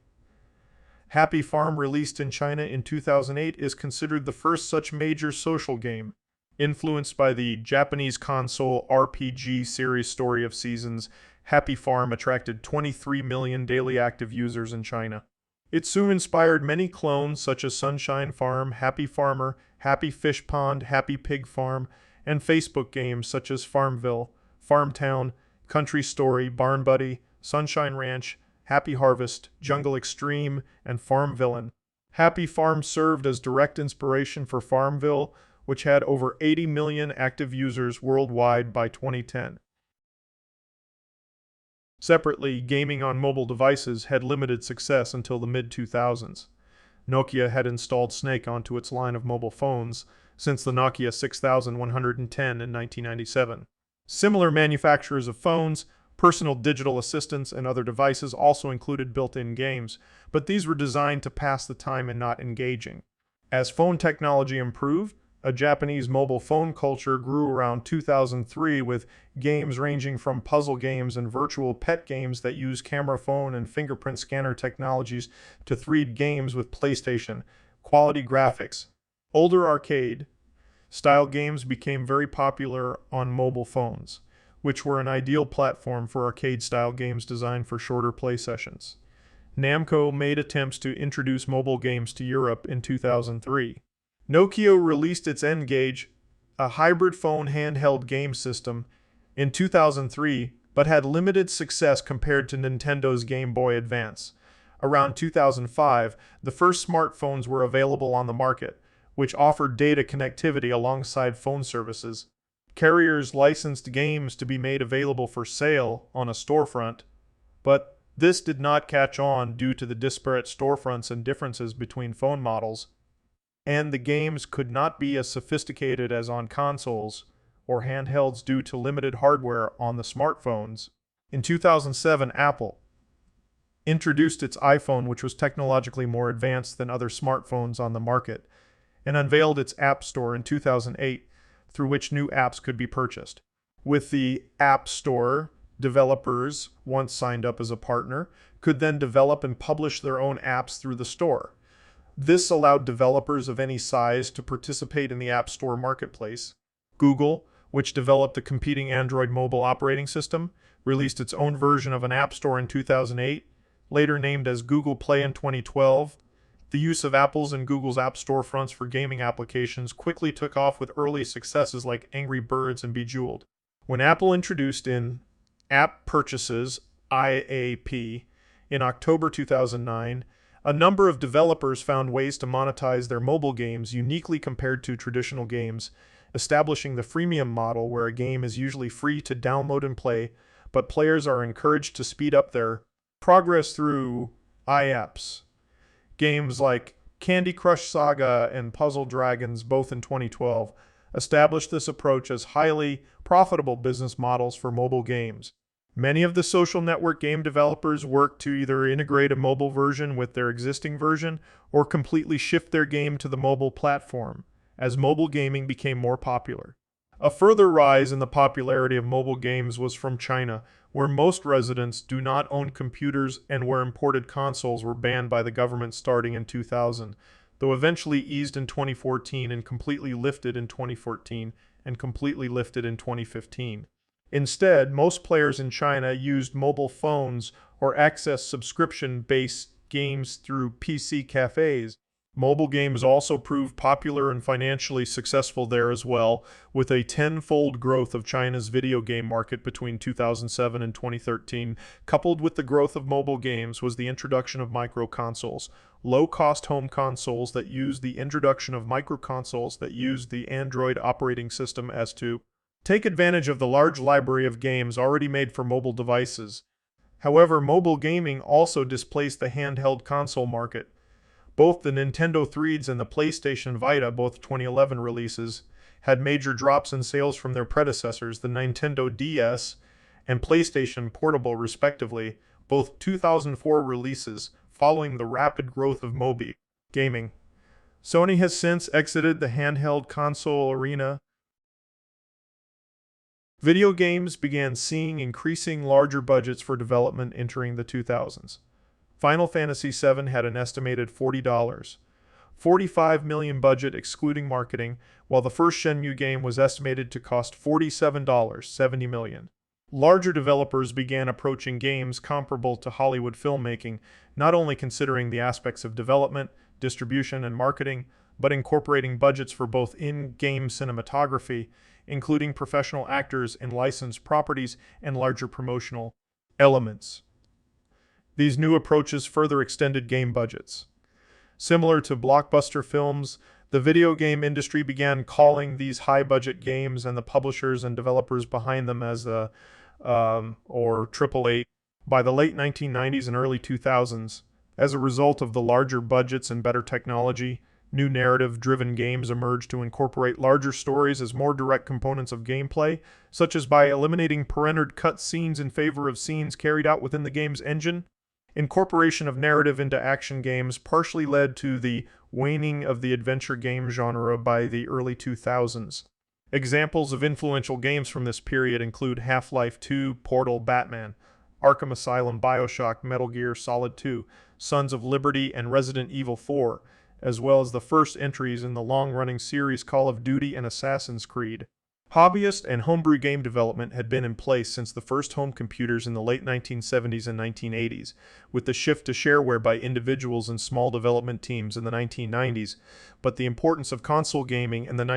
Happy Farm, released in China in 2008, is considered the first such major social game. Influenced by the Japanese console RPG series Story of Seasons, Happy Farm attracted 23 million daily active users in China. It soon inspired many clones such as Sunshine Farm, Happy Farmer, Happy Fish Pond, Happy Pig Farm, and Facebook games such as Farmville, Farmtown, Country Story, Barn Buddy, Sunshine Ranch, Happy Harvest, Jungle Extreme, and Farm Villain. Happy Farm served as direct inspiration for Farmville, which had over 80 million active users worldwide by 2010. Separately, gaming on mobile devices had limited success until the mid-2000s. Nokia had installed Snake onto its line of mobile phones since the Nokia 6110 in 1997. Similar manufacturers of phones, personal digital assistants, and other devices also included built-in games, but these were designed to pass the time and not engaging. As phone technology improved, a Japanese mobile phone culture grew around 2003 with games ranging from puzzle games and virtual pet games that use camera phone and fingerprint scanner technologies to 3D games with PlayStation quality graphics. Older arcade-style games became very popular on mobile phones, which were an ideal platform for arcade-style games designed for shorter play sessions. Namco made attempts to introduce mobile games to Europe in 2003. Nokia released its N-Gage, a hybrid phone handheld game system, in 2003, but had limited success compared to Nintendo's Game Boy Advance. Around 2005, the first smartphones were available on the market, which offered data connectivity alongside phone services. Carriers licensed games to be made available for sale on a storefront, but this did not catch on due to the disparate storefronts and differences between phone models, and the games could not be as sophisticated as on consoles or handhelds due to limited hardware on the smartphones. In 2007, Apple introduced its iPhone, which was technologically more advanced than other smartphones on the market, and unveiled its App Store in 2008, through which new apps could be purchased. With the App Store, developers, once signed up as a partner, could then develop and publish their own apps through the store. This allowed developers of any size to participate in the App Store marketplace. Google, which developed a competing Android mobile operating system, released its own version of an App Store in 2008, later named as Google Play in 2012. The use of Apple's and Google's App Storefronts for gaming applications quickly took off with early successes like Angry Birds and Bejeweled. When Apple introduced in-app purchases, IAP, in October 2009, a number of developers found ways to monetize their mobile games uniquely compared to traditional games, establishing the freemium model where a game is usually free to download and play, but players are encouraged to speed up their progress through IAPs. Games like Candy Crush Saga and Puzzle Dragons, both in 2012, established this approach as highly profitable business models for mobile games. Many of the social network game developers work to either integrate a mobile version with their existing version or completely shift their game to the mobile platform, as mobile gaming became more popular. A further rise in the popularity of mobile games was from China, where most residents do not own computers and where imported consoles were banned by the government starting in 2000, though eventually eased in 2014 and completely lifted in 2014 and completely lifted in 2015. Instead, most players in China used mobile phones or accessed subscription-based games through PC cafes. Mobile games also proved popular and financially successful there as well, with a tenfold growth of China's video game market between 2007 and 2013. Coupled with the growth of mobile games was the introduction of microconsoles, low-cost home consoles that used the introduction of microconsoles that used the Android operating system as to take advantage of the large library of games already made for mobile devices. However, mobile gaming also displaced the handheld console market. Both the Nintendo 3DS and the PlayStation Vita, both 2011 releases, had major drops in sales from their predecessors, the Nintendo DS and PlayStation Portable respectively, both 2004 releases, following the rapid growth of mobile gaming. Sony has since exited the handheld console arena. Video games began seeing increasing larger budgets for development entering the 2000s. Final Fantasy VII had an estimated $45 million budget excluding marketing, while the first Shenmue game was estimated to cost $70 million. Larger developers began approaching games comparable to Hollywood filmmaking, not only considering the aspects of development, distribution, and marketing, but incorporating budgets for both in-game cinematography, including professional actors and licensed properties, and larger promotional elements. These new approaches further extended game budgets. Similar to blockbuster films, the video game industry began calling these high-budget games and the publishers and developers behind them as or AAA By the late 1990s and early 2000s, as a result of the larger budgets and better technology, new narrative-driven games emerged to incorporate larger stories as more direct components of gameplay, such as by eliminating pre-rendered cut scenes in favor of scenes carried out within the game's engine. Incorporation of narrative into action games partially led to the waning of the adventure game genre by the early 2000s. Examples of influential games from this period include Half-Life 2, Portal, Batman, Arkham Asylum, BioShock, Metal Gear Solid 2, Sons of Liberty, and Resident Evil 4, as well as the first entries in the long-running series Call of Duty and Assassin's Creed. Hobbyist and homebrew game development had been in place since the first home computers in the late 1970s and 1980s, with the shift to shareware by individuals and small development teams in the 1990s, but the importance of console gaming and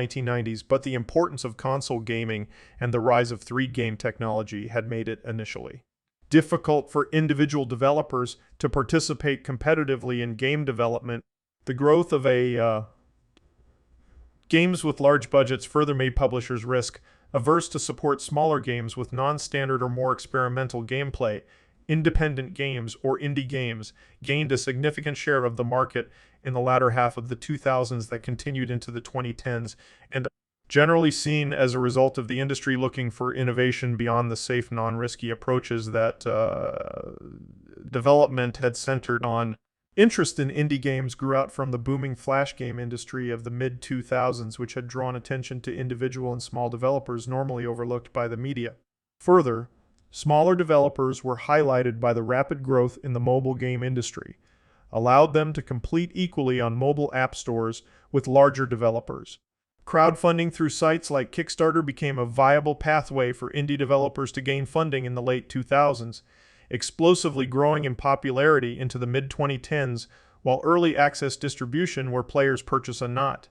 the rise of 3D game technology had made it initially difficult for individual developers to participate competitively in game development. The growth of games with large budgets further made publishers risk-averse to support smaller games with non-standard or more experimental gameplay. Independent games, or indie games, gained a significant share of the market in the latter half of the 2000s that continued into the 2010s, and generally seen as a result of the industry looking for innovation beyond the safe, non-risky approaches that development had centered on. Interest in indie games grew out from the booming flash game industry of the mid-2000s, which had drawn attention to individual and small developers normally overlooked by the media. Further, smaller developers were highlighted by the rapid growth in the mobile game industry, allowed them to compete equally on mobile app stores with larger developers. Crowdfunding through sites like Kickstarter became a viable pathway for indie developers to gain funding in the late 2000s, explosively growing in popularity into the mid-2010s, while early access distribution where players purchase a not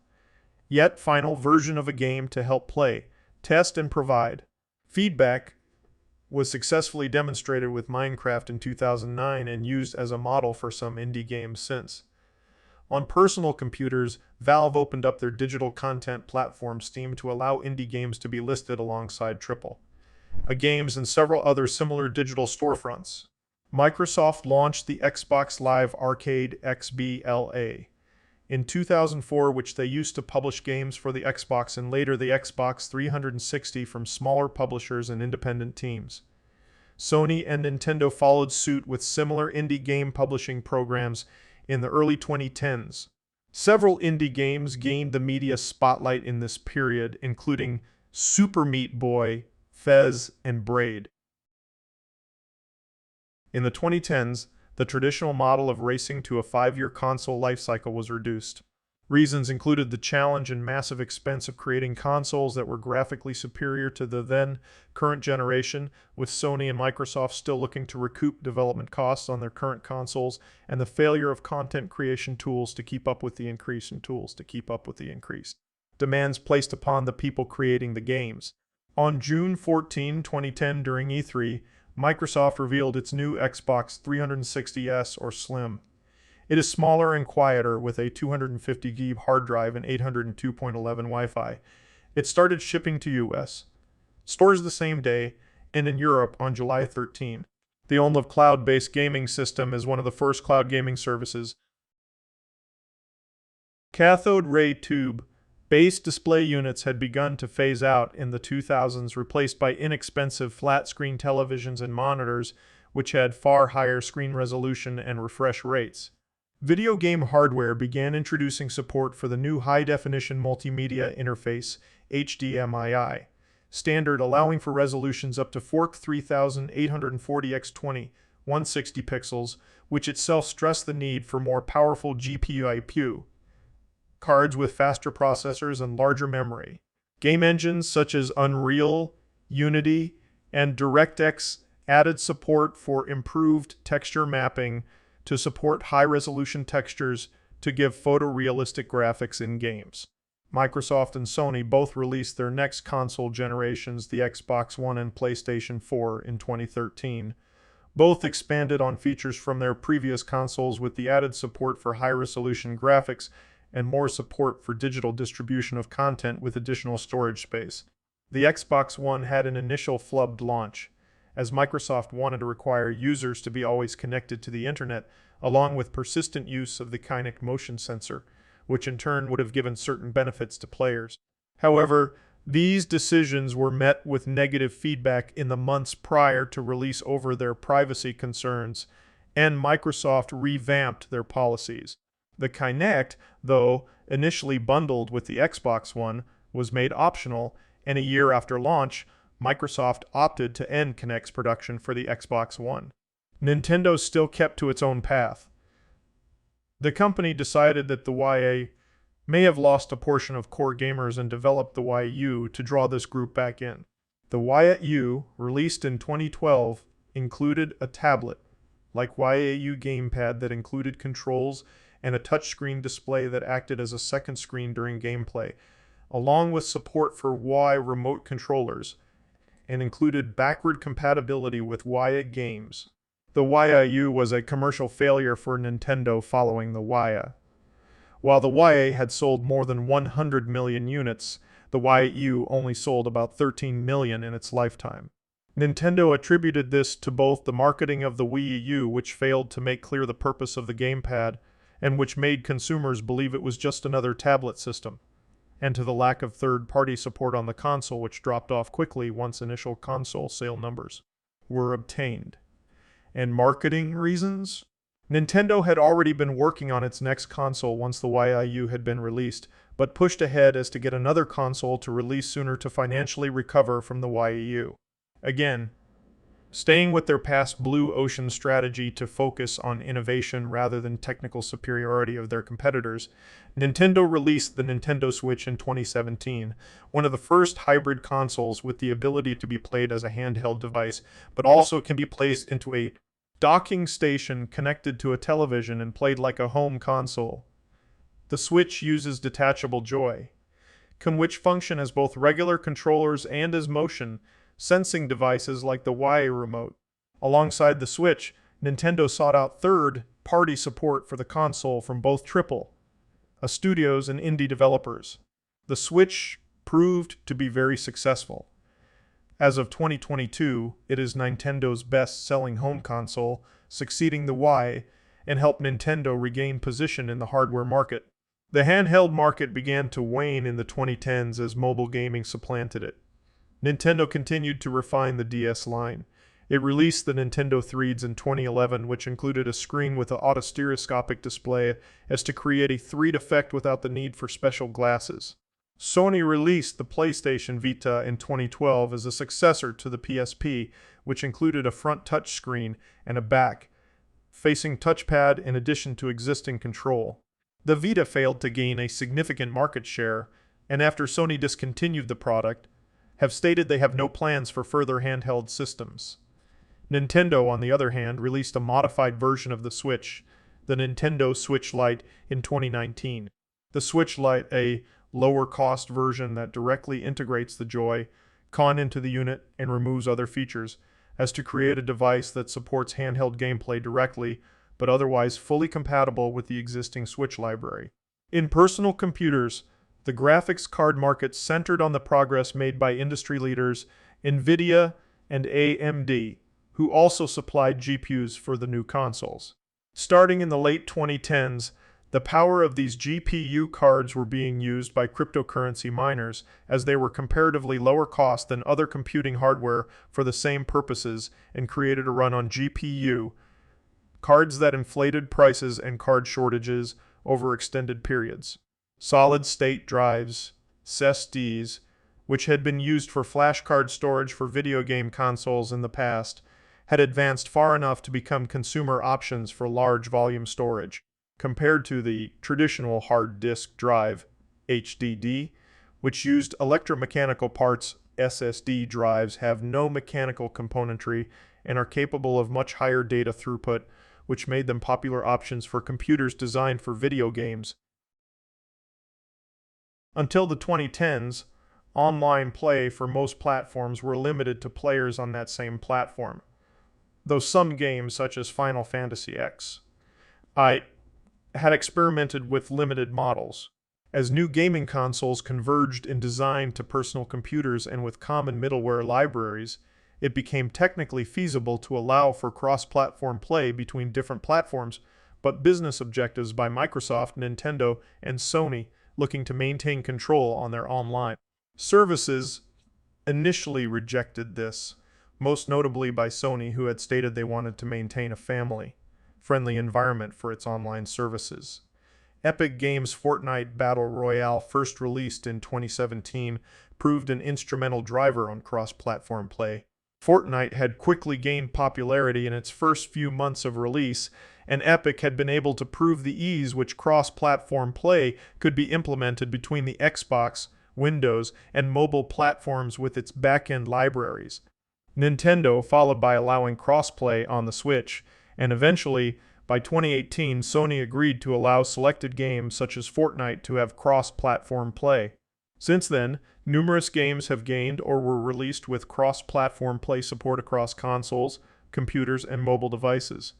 yet final version of a game to help play, test, and provide feedback was successfully demonstrated with Minecraft in 2009 and used as a model for some indie games since. On personal computers, Valve opened up their digital content platform Steam to allow indie games to be listed alongside AAA games and several other similar digital storefronts. Microsoft launched the Xbox Live Arcade XBLA in 2004, which they used to publish games for the Xbox, and later the Xbox 360 from smaller publishers and independent teams. Sony and Nintendo followed suit with similar indie game publishing programs in the early 2010s. Several indie games gained the media spotlight in this period, including Super Meat Boy, Fez, and Braid. In the 2010s, the traditional model of racing to a 5-year console lifecycle was reduced. Reasons included the challenge and massive expense of creating consoles that were graphically superior to the then current generation, with Sony and Microsoft still looking to recoup development costs on their current consoles, and the failure of content creation tools to keep up with the increased demands placed upon the people creating the games. On June 14, 2010, during E3, Microsoft revealed its new Xbox 360S or Slim. It is smaller and quieter with a 250 GB hard drive and 802.11 Wi-Fi. It started shipping to US stores the same day and in Europe on July 13. The only cloud-based gaming system is one of the first cloud gaming services. Cathode ray tube-based display units had begun to phase out in the 2000s, replaced by inexpensive flat-screen televisions and monitors, which had far higher screen resolution and refresh rates. Video game hardware began introducing support for the new high-definition multimedia interface, HDMI, standard allowing for resolutions up to 3840 x 160 pixels, which itself stressed the need for more powerful GPU cards with faster processors and larger memory. Game engines such as Unreal, Unity, and DirectX added support for improved texture mapping to support high-resolution textures to give photorealistic graphics in games. Microsoft and Sony both released their next console generations, the Xbox One and PlayStation 4, in 2013. Both expanded on features from their previous consoles with the added support for high-resolution graphics and more support for digital distribution of content with additional storage space. The Xbox One had an initial flubbed launch, as Microsoft wanted to require users to be always connected to the internet, along with persistent use of the Kinect motion sensor, which in turn would have given certain benefits to players. However, these decisions were met with negative feedback in the months prior to release over their privacy concerns, and Microsoft revamped their policies. The Kinect, though initially bundled with the Xbox One, was made optional, and a year after launch, Microsoft opted to end Kinect's production for the Xbox One. Nintendo still kept to its own path. The company decided that the YA may have lost a portion of core gamers and developed the YU to draw this group back in. The YU, released in 2012, included a tablet, like YAU gamepad that included controls and a touchscreen display that acted as a second screen during gameplay, along with support for Y remote controllers, and included backward compatibility with YA games. The YIU was a commercial failure for Nintendo following the YA. While the YA had sold more than 100 million units, the YU only sold about 13 million in its lifetime. Nintendo attributed this to both the marketing of the Wii U, which failed to make clear the purpose of the gamepad, and which made consumers believe it was just another tablet system, and to the lack of third-party support on the console, which dropped off quickly once initial console sale numbers were obtained. And marketing reasons? Nintendo had already been working on its next console once the YIU had been released, but pushed ahead as to get another console to release sooner to financially recover from the YIU. Again, staying with their past blue ocean strategy to focus on innovation rather than technical superiority of their competitors, Nintendo released the Nintendo Switch in 2017, one of the first hybrid consoles with the ability to be played as a handheld device, but also can be placed into a docking station connected to a television and played like a home console. The Switch uses detachable joy, which function as both regular controllers and as motion sensing devices like the Y remote. Alongside the Switch, Nintendo sought out third-party support for the console from both AAA studios and indie developers. The Switch proved to be very successful. As of 2022, it is Nintendo's best-selling home console, succeeding the Y, and helped Nintendo regain position in the hardware market. The handheld market began to wane in the 2010s as mobile gaming supplanted it. Nintendo continued to refine the DS line. It released the Nintendo 3DS in 2011, which included a screen with an autostereoscopic display as to create a 3D effect without the need for special glasses. Sony released the PlayStation Vita in 2012 as a successor to the PSP, which included a front touchscreen and a back-facing touchpad in addition to existing control. The Vita failed to gain a significant market share, and after Sony discontinued the product, have stated they have no plans for further handheld systems. Nintendo, on the other hand, released a modified version of the Switch, the Nintendo Switch Lite, in 2019. The Switch Lite, a lower-cost version that directly integrates the Joy-Con into the unit and removes other features, as to create a device that supports handheld gameplay directly, but otherwise fully compatible with the existing Switch library. In personal computers, the graphics card market centered on the progress made by industry leaders NVIDIA and AMD, who also supplied GPUs for the new consoles. Starting in the late 2010s, the power of these GPU cards were being used by cryptocurrency miners as they were comparatively lower cost than other computing hardware for the same purposes and created a run on GPU cards that inflated prices and card shortages over extended periods. Solid-state drives, SSDs, which had been used for flash card storage for video game consoles in the past, had advanced far enough to become consumer options for large volume storage, compared to the traditional hard disk drive, HDD, which used electromechanical parts. SSD drives have no mechanical componentry and are capable of much higher data throughput, which made them popular options for computers designed for video games. Until the 2010s, online play for most platforms were limited to players on that same platform, though some games, such as Final Fantasy X, had experimented with limited models. As new gaming consoles converged in design to personal computers and with common middleware libraries, it became technically feasible to allow for cross-platform play between different platforms, but business objectives by Microsoft, Nintendo, and Sony looking to maintain control on their online services initially rejected this, most notably by Sony, who had stated they wanted to maintain a family-friendly environment for its online services. Epic Games' Fortnite Battle Royale, first released in 2017, proved an instrumental driver on cross-platform play. Fortnite had quickly gained popularity in its first few months of release, and Epic had been able to prove the ease which cross-platform play could be implemented between the Xbox, Windows, and mobile platforms with its back-end libraries. Nintendo followed by allowing crossplay on the Switch, and eventually, by 2018, Sony agreed to allow selected games such as Fortnite to have cross-platform play. Since then, numerous games have gained or were released with cross-platform play support across consoles, computers, and mobile devices.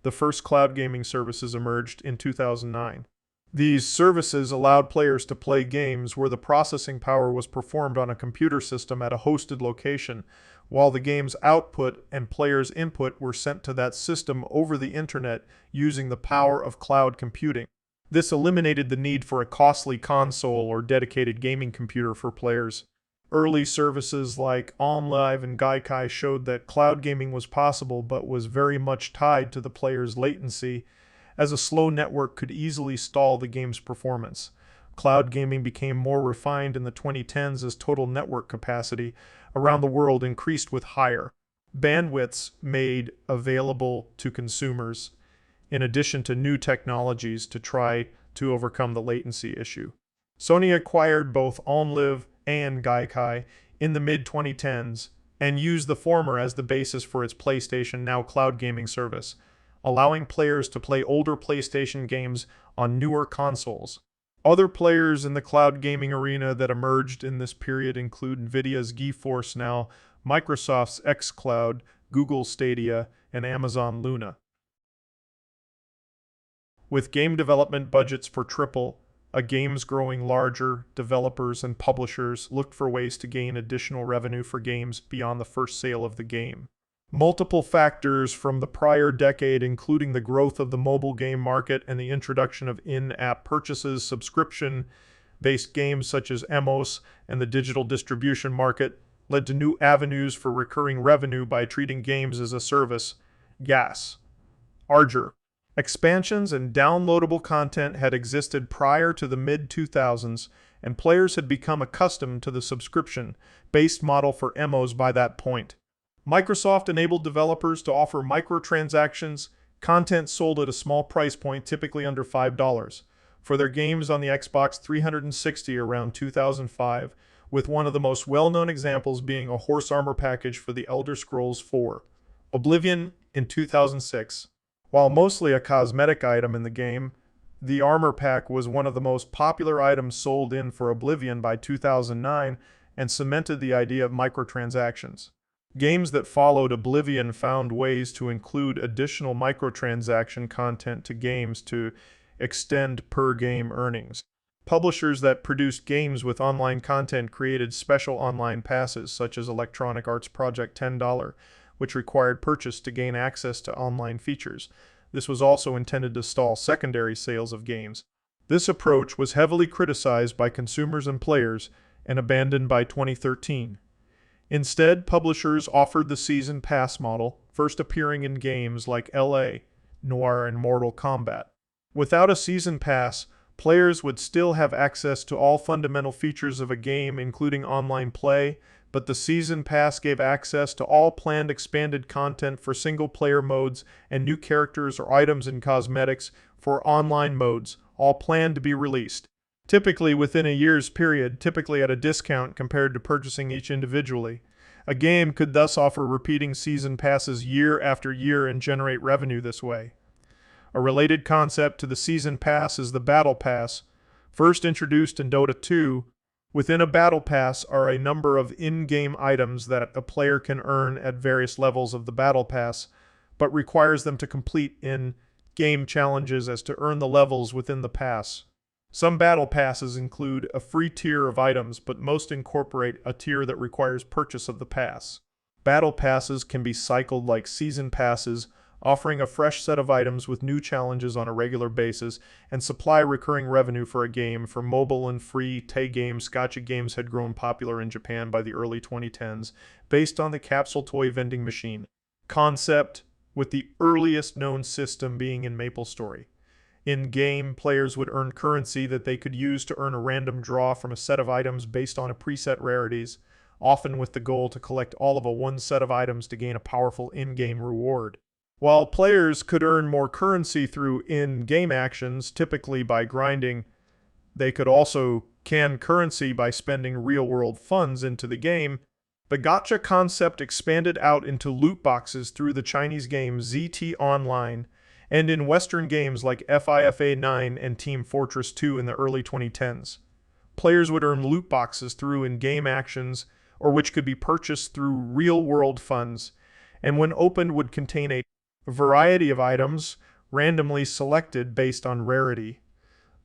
The first cloud gaming services emerged in 2009. These services allowed players to play games where the processing power was performed on a computer system at a hosted location, while the game's output and players' input were sent to that system over the internet using the power of cloud computing. This eliminated the need for a costly console or dedicated gaming computer for players. Early services like OnLive and Gaikai showed that cloud gaming was possible but was very much tied to the player's latency, as a slow network could easily stall the game's performance. Cloud gaming became more refined in the 2010s as total network capacity around the world increased with higher bandwidths made available to consumers, in addition to new technologies to try to overcome the latency issue. Sony acquired both OnLive and Gaikai in the mid-2010s and used the former as the basis for its PlayStation Now cloud gaming service, allowing players to play older PlayStation games on newer consoles. Other players in the cloud gaming arena that emerged in this period include Nvidia's GeForce Now, Microsoft's xCloud, Google Stadia, and Amazon Luna. With game development budgets for AAA games growing larger, developers and publishers looked for ways to gain additional revenue for games beyond the first sale of the game. Multiple factors from the prior decade, including the growth of the mobile game market and the introduction of in-app purchases, subscription-based games such as MMOs, and the digital distribution market, led to new avenues for recurring revenue by treating games as a service, GaaS. Larger expansions and downloadable content had existed prior to the mid-2000s, and players had become accustomed to the subscription-based model for MMOs by that point. Microsoft enabled developers to offer microtransactions, content sold at a small price point, typically under $5, for their games on the Xbox 360 around 2005, with one of the most well-known examples being a horse armor package for The Elder Scrolls IV: Oblivion in 2006. While mostly a cosmetic item in the game, the armor pack was one of the most popular items sold in for Oblivion by 2009 and cemented the idea of microtransactions. Games that followed Oblivion found ways to include additional microtransaction content to games to extend per-game earnings. Publishers that produced games with online content created special online passes, such as Electronic Arts Project $10, which required purchase to gain access to online features. This was also intended to stall secondary sales of games. This approach was heavily criticized by consumers and players and abandoned by 2013. Instead, publishers offered the Season Pass model, first appearing in games like L.A. Noire and Mortal Kombat. Without a Season Pass, players would still have access to all fundamental features of a game, including online play, but the Season Pass gave access to all planned expanded content for single-player modes and new characters or items and cosmetics for online modes, all planned to be released, typically within a year's period, typically at a discount compared to purchasing each individually. A game could thus offer repeating season passes year after year and generate revenue this way. A related concept to the Season Pass is the Battle Pass, first introduced in Dota 2. Within a Battle Pass are a number of in-game items that a player can earn at various levels of the Battle Pass, but requires them to complete in-game challenges as to earn the levels within the pass. Some Battle Passes include a free tier of items, but most incorporate a tier that requires purchase of the pass. Battle passes can be cycled like season passes, offering a fresh set of items with new challenges on a regular basis, and supply recurring revenue for a game. For mobile and free-to-play games, gacha games had grown popular in Japan by the early 2010s, based on the capsule toy vending machine concept, with the earliest known system being in MapleStory. In-game, players would earn currency that they could use to earn a random draw from a set of items based on a preset rarities, often with the goal to collect all of one set of items to gain a powerful in-game reward. While players could earn more currency through in-game actions, typically by grinding, they could also can currency by spending real-world funds into the game. The gacha concept expanded out into loot boxes through the Chinese game ZT Online, and in Western games like FIFA 9 and Team Fortress 2 in the early 2010s. Players would earn loot boxes through in-game actions, or which could be purchased through real-world funds, and when opened would contain a variety of items, randomly selected based on rarity.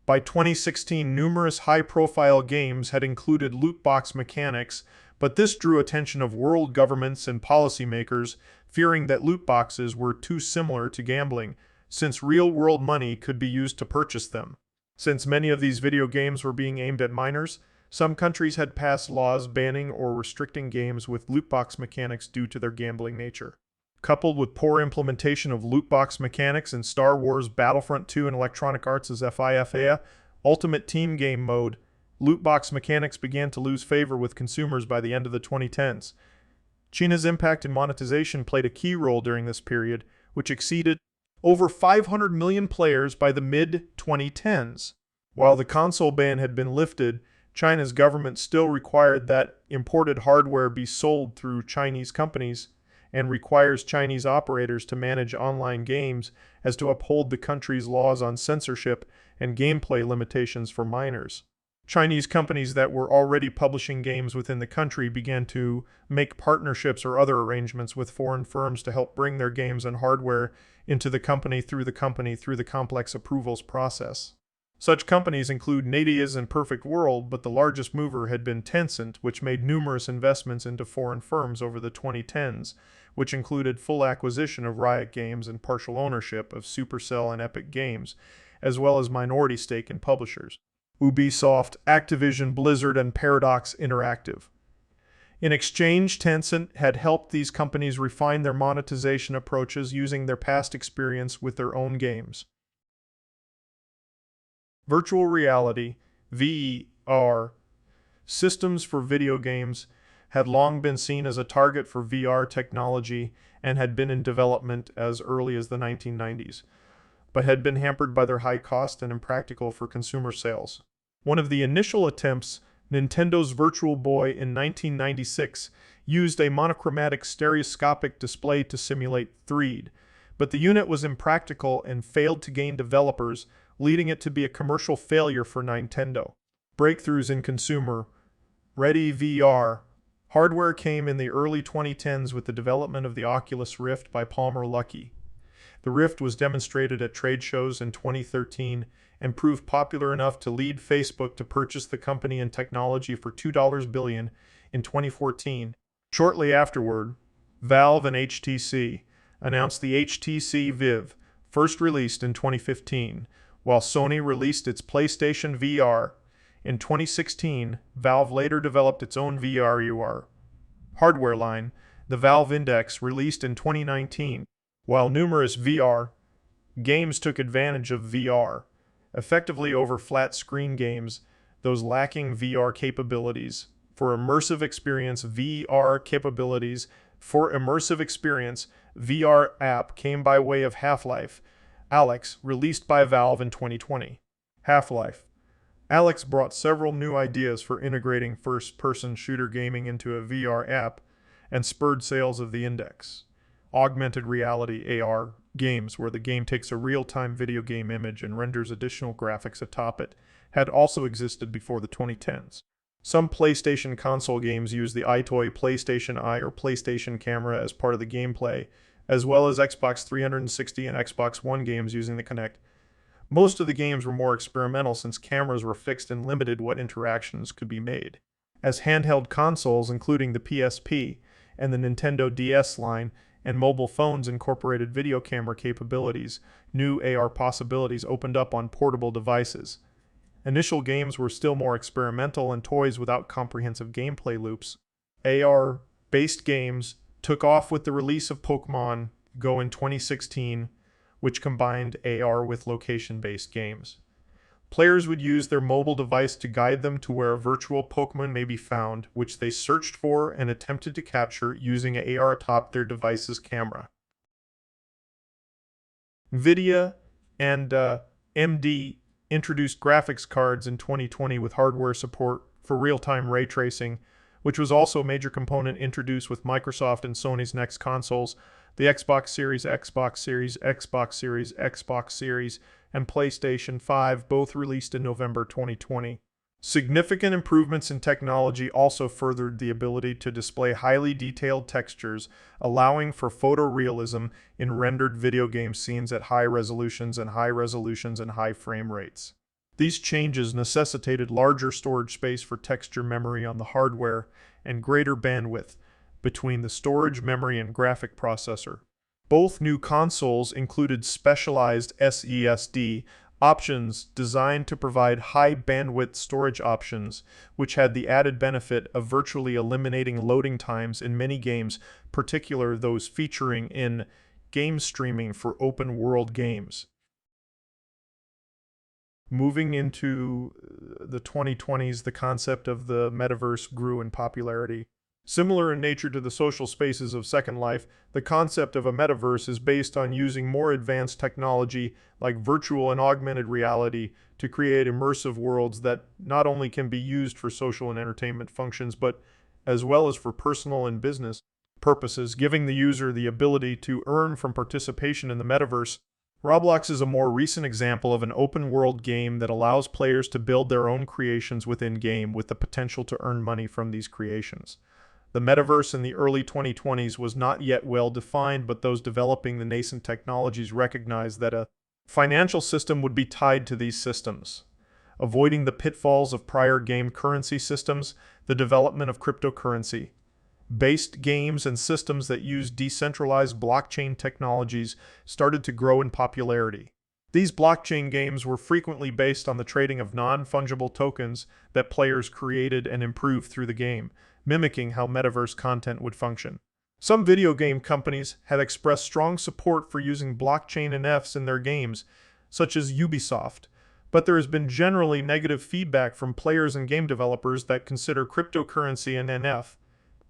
By 2016, numerous high-profile games had included loot box mechanics, but this drew attention of world governments and policymakers, fearing that loot boxes were too similar to gambling, since real-world money could be used to purchase them. Since many of these video games were being aimed at minors, some countries had passed laws banning or restricting games with loot box mechanics due to their gambling nature. Coupled with poor implementation of loot box mechanics in Star Wars Battlefront 2 and Electronic Arts' FIFA Ultimate Team Game mode, loot box mechanics began to lose favor with consumers by the end of the 2010s. China's impact in monetization played a key role during this period, which exceeded over 500 million players by the mid-2010s. While the console ban had been lifted, China's government still required that imported hardware be sold through Chinese companies and requires Chinese operators to manage online games as to uphold the country's laws on censorship and gameplay limitations for minors. Chinese companies that were already publishing games within the country began to make partnerships or other arrangements with foreign firms to help bring their games and hardware into the company through the complex approvals process. Such companies include Nadia's and Perfect World, but the largest mover had been Tencent, which made numerous investments into foreign firms over the 2010s, which included full acquisition of Riot Games and partial ownership of Supercell and Epic Games, as well as minority stake in publishers Ubisoft, Activision, Blizzard, and Paradox Interactive. In exchange, Tencent had helped these companies refine their monetization approaches using their past experience with their own games. Virtual reality, VR, systems for video games had long been seen as a target for VR technology and had been in development as early as the 1990s, but had been hampered by their high cost and impractical for consumer sales. One of the initial attempts, Nintendo's Virtual Boy in 1996, used a monochromatic stereoscopic display to simulate 3D, but the unit was impractical and failed to gain developers, leading it to be a commercial failure for Nintendo. Breakthroughs in consumer-ready VR hardware came in the early 2010s with the development of the Oculus Rift by Palmer Luckey. The Rift was demonstrated at trade shows in 2013 and proved popular enough to lead Facebook to purchase the company and technology for $2 billion in 2014. Shortly afterward, Valve and HTC announced the HTC Vive, first released in 2015, while Sony released its PlayStation VR. In 2016, Valve later developed its own VR hardware line, the Valve Index, released in 2019. While numerous VR games took advantage of VR, effectively over flat-screen games, those lacking VR capabilities. For immersive experience, VR app came by way of Half-Life Alyx, released by Valve in 2020. Half-Life Alyx brought several new ideas for integrating first-person shooter gaming into a VR app and spurred sales of the Index. Augmented reality AR games, where the game takes a real-time video game image and renders additional graphics atop it, had also existed before the 2010s. Some PlayStation console games use the iToy PlayStation Eye or PlayStation Camera as part of the gameplay, as well as Xbox 360 and Xbox One games using the Kinect. Most of the games were more experimental since cameras were fixed and limited what interactions could be made. As handheld consoles, including the PSP and the Nintendo DS line, and mobile phones incorporated video camera capabilities, new AR possibilities opened up on portable devices. Initial games were still more experimental and toys without comprehensive gameplay loops. AR-based games took off with the release of Pokémon Go in 2016, which combined AR with location-based games. Players would use their mobile device to guide them to where a virtual Pokemon may be found, which they searched for and attempted to capture using AR atop their device's camera. NVIDIA and AMD introduced graphics cards in 2020 with hardware support for real-time ray tracing, which was also a major component introduced with Microsoft and Sony's next consoles, the Xbox Series, Xbox Series, Xbox Series, Xbox Series, and PlayStation 5, both released in November 2020. Significant improvements in technology also furthered the ability to display highly detailed textures, allowing for photorealism in rendered video game scenes at high resolutions and high frame rates. These changes necessitated larger storage space for texture memory on the hardware and greater bandwidth between the storage memory and graphic processor. Both new consoles included specialized SESD options designed to provide high bandwidth storage options, which had the added benefit of virtually eliminating loading times in many games, particularly those featuring in game streaming for open world games. Moving into the 2020s, the concept of the metaverse grew in popularity. Similar in nature to the social spaces of Second Life, the concept of a metaverse is based on using more advanced technology like virtual and augmented reality to create immersive worlds that not only can be used for social and entertainment functions, but as well as for personal and business purposes, giving the user the ability to earn from participation in the metaverse. Roblox is a more recent example of an open-world game that allows players to build their own creations within-game with the potential to earn money from these creations. The metaverse in the early 2020s was not yet well defined, but those developing the nascent technologies recognized that a financial system would be tied to these systems. Avoiding the pitfalls of prior game currency systems, the development of cryptocurrency-based games and systems that use decentralized blockchain technologies started to grow in popularity. These blockchain games were frequently based on the trading of non-fungible tokens that players created and improved through the game, mimicking how metaverse content would function. Some video game companies have expressed strong support for using blockchain NFTs in their games, such as Ubisoft, but there has been generally negative feedback from players and game developers that consider cryptocurrency and NFT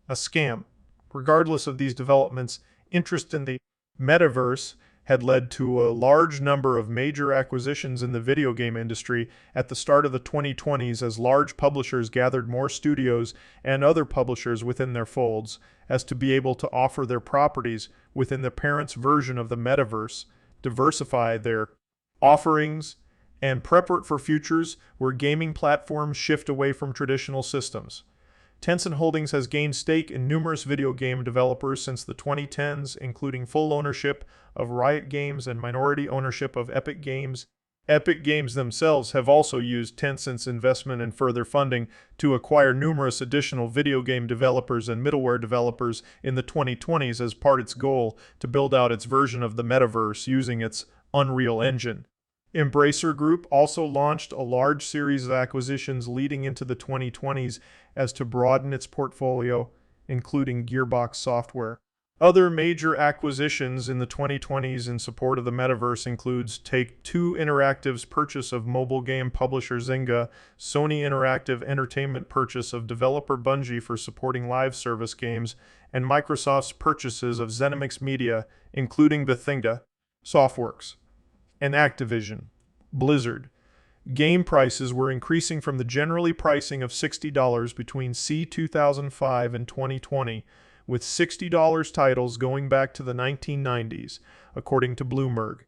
a scam. Regardless of these developments, interest in the metaverse had led to a large number of major acquisitions in the video game industry at the start of the 2020s as large publishers gathered more studios and other publishers within their folds as to be able to offer their properties within the parent's version of the metaverse, diversify their offerings, and prepare for futures where gaming platforms shift away from traditional systems. Tencent Holdings has gained stake in numerous video game developers since the 2010s, including full ownership of Riot Games and minority ownership of Epic Games. Epic Games themselves have also used Tencent's investment and further funding to acquire numerous additional video game developers and middleware developers in the 2020s as part of its goal to build out its version of the metaverse using its Unreal Engine. Embracer Group also launched a large series of acquisitions leading into the 2020s as to broaden its portfolio, including Gearbox Software. Other major acquisitions in the 2020s in support of the metaverse includes Take-Two Interactive's purchase of mobile game publisher Zynga, Sony Interactive Entertainment purchase of developer Bungie for supporting live service games, and Microsoft's purchases of ZeniMax Media, including Bethesda, Softworks, and Activision Blizzard. Game prices were increasing from the generally pricing of $60 between C2005 and 2020, with $60 titles going back to the 1990s, according to Bloomberg.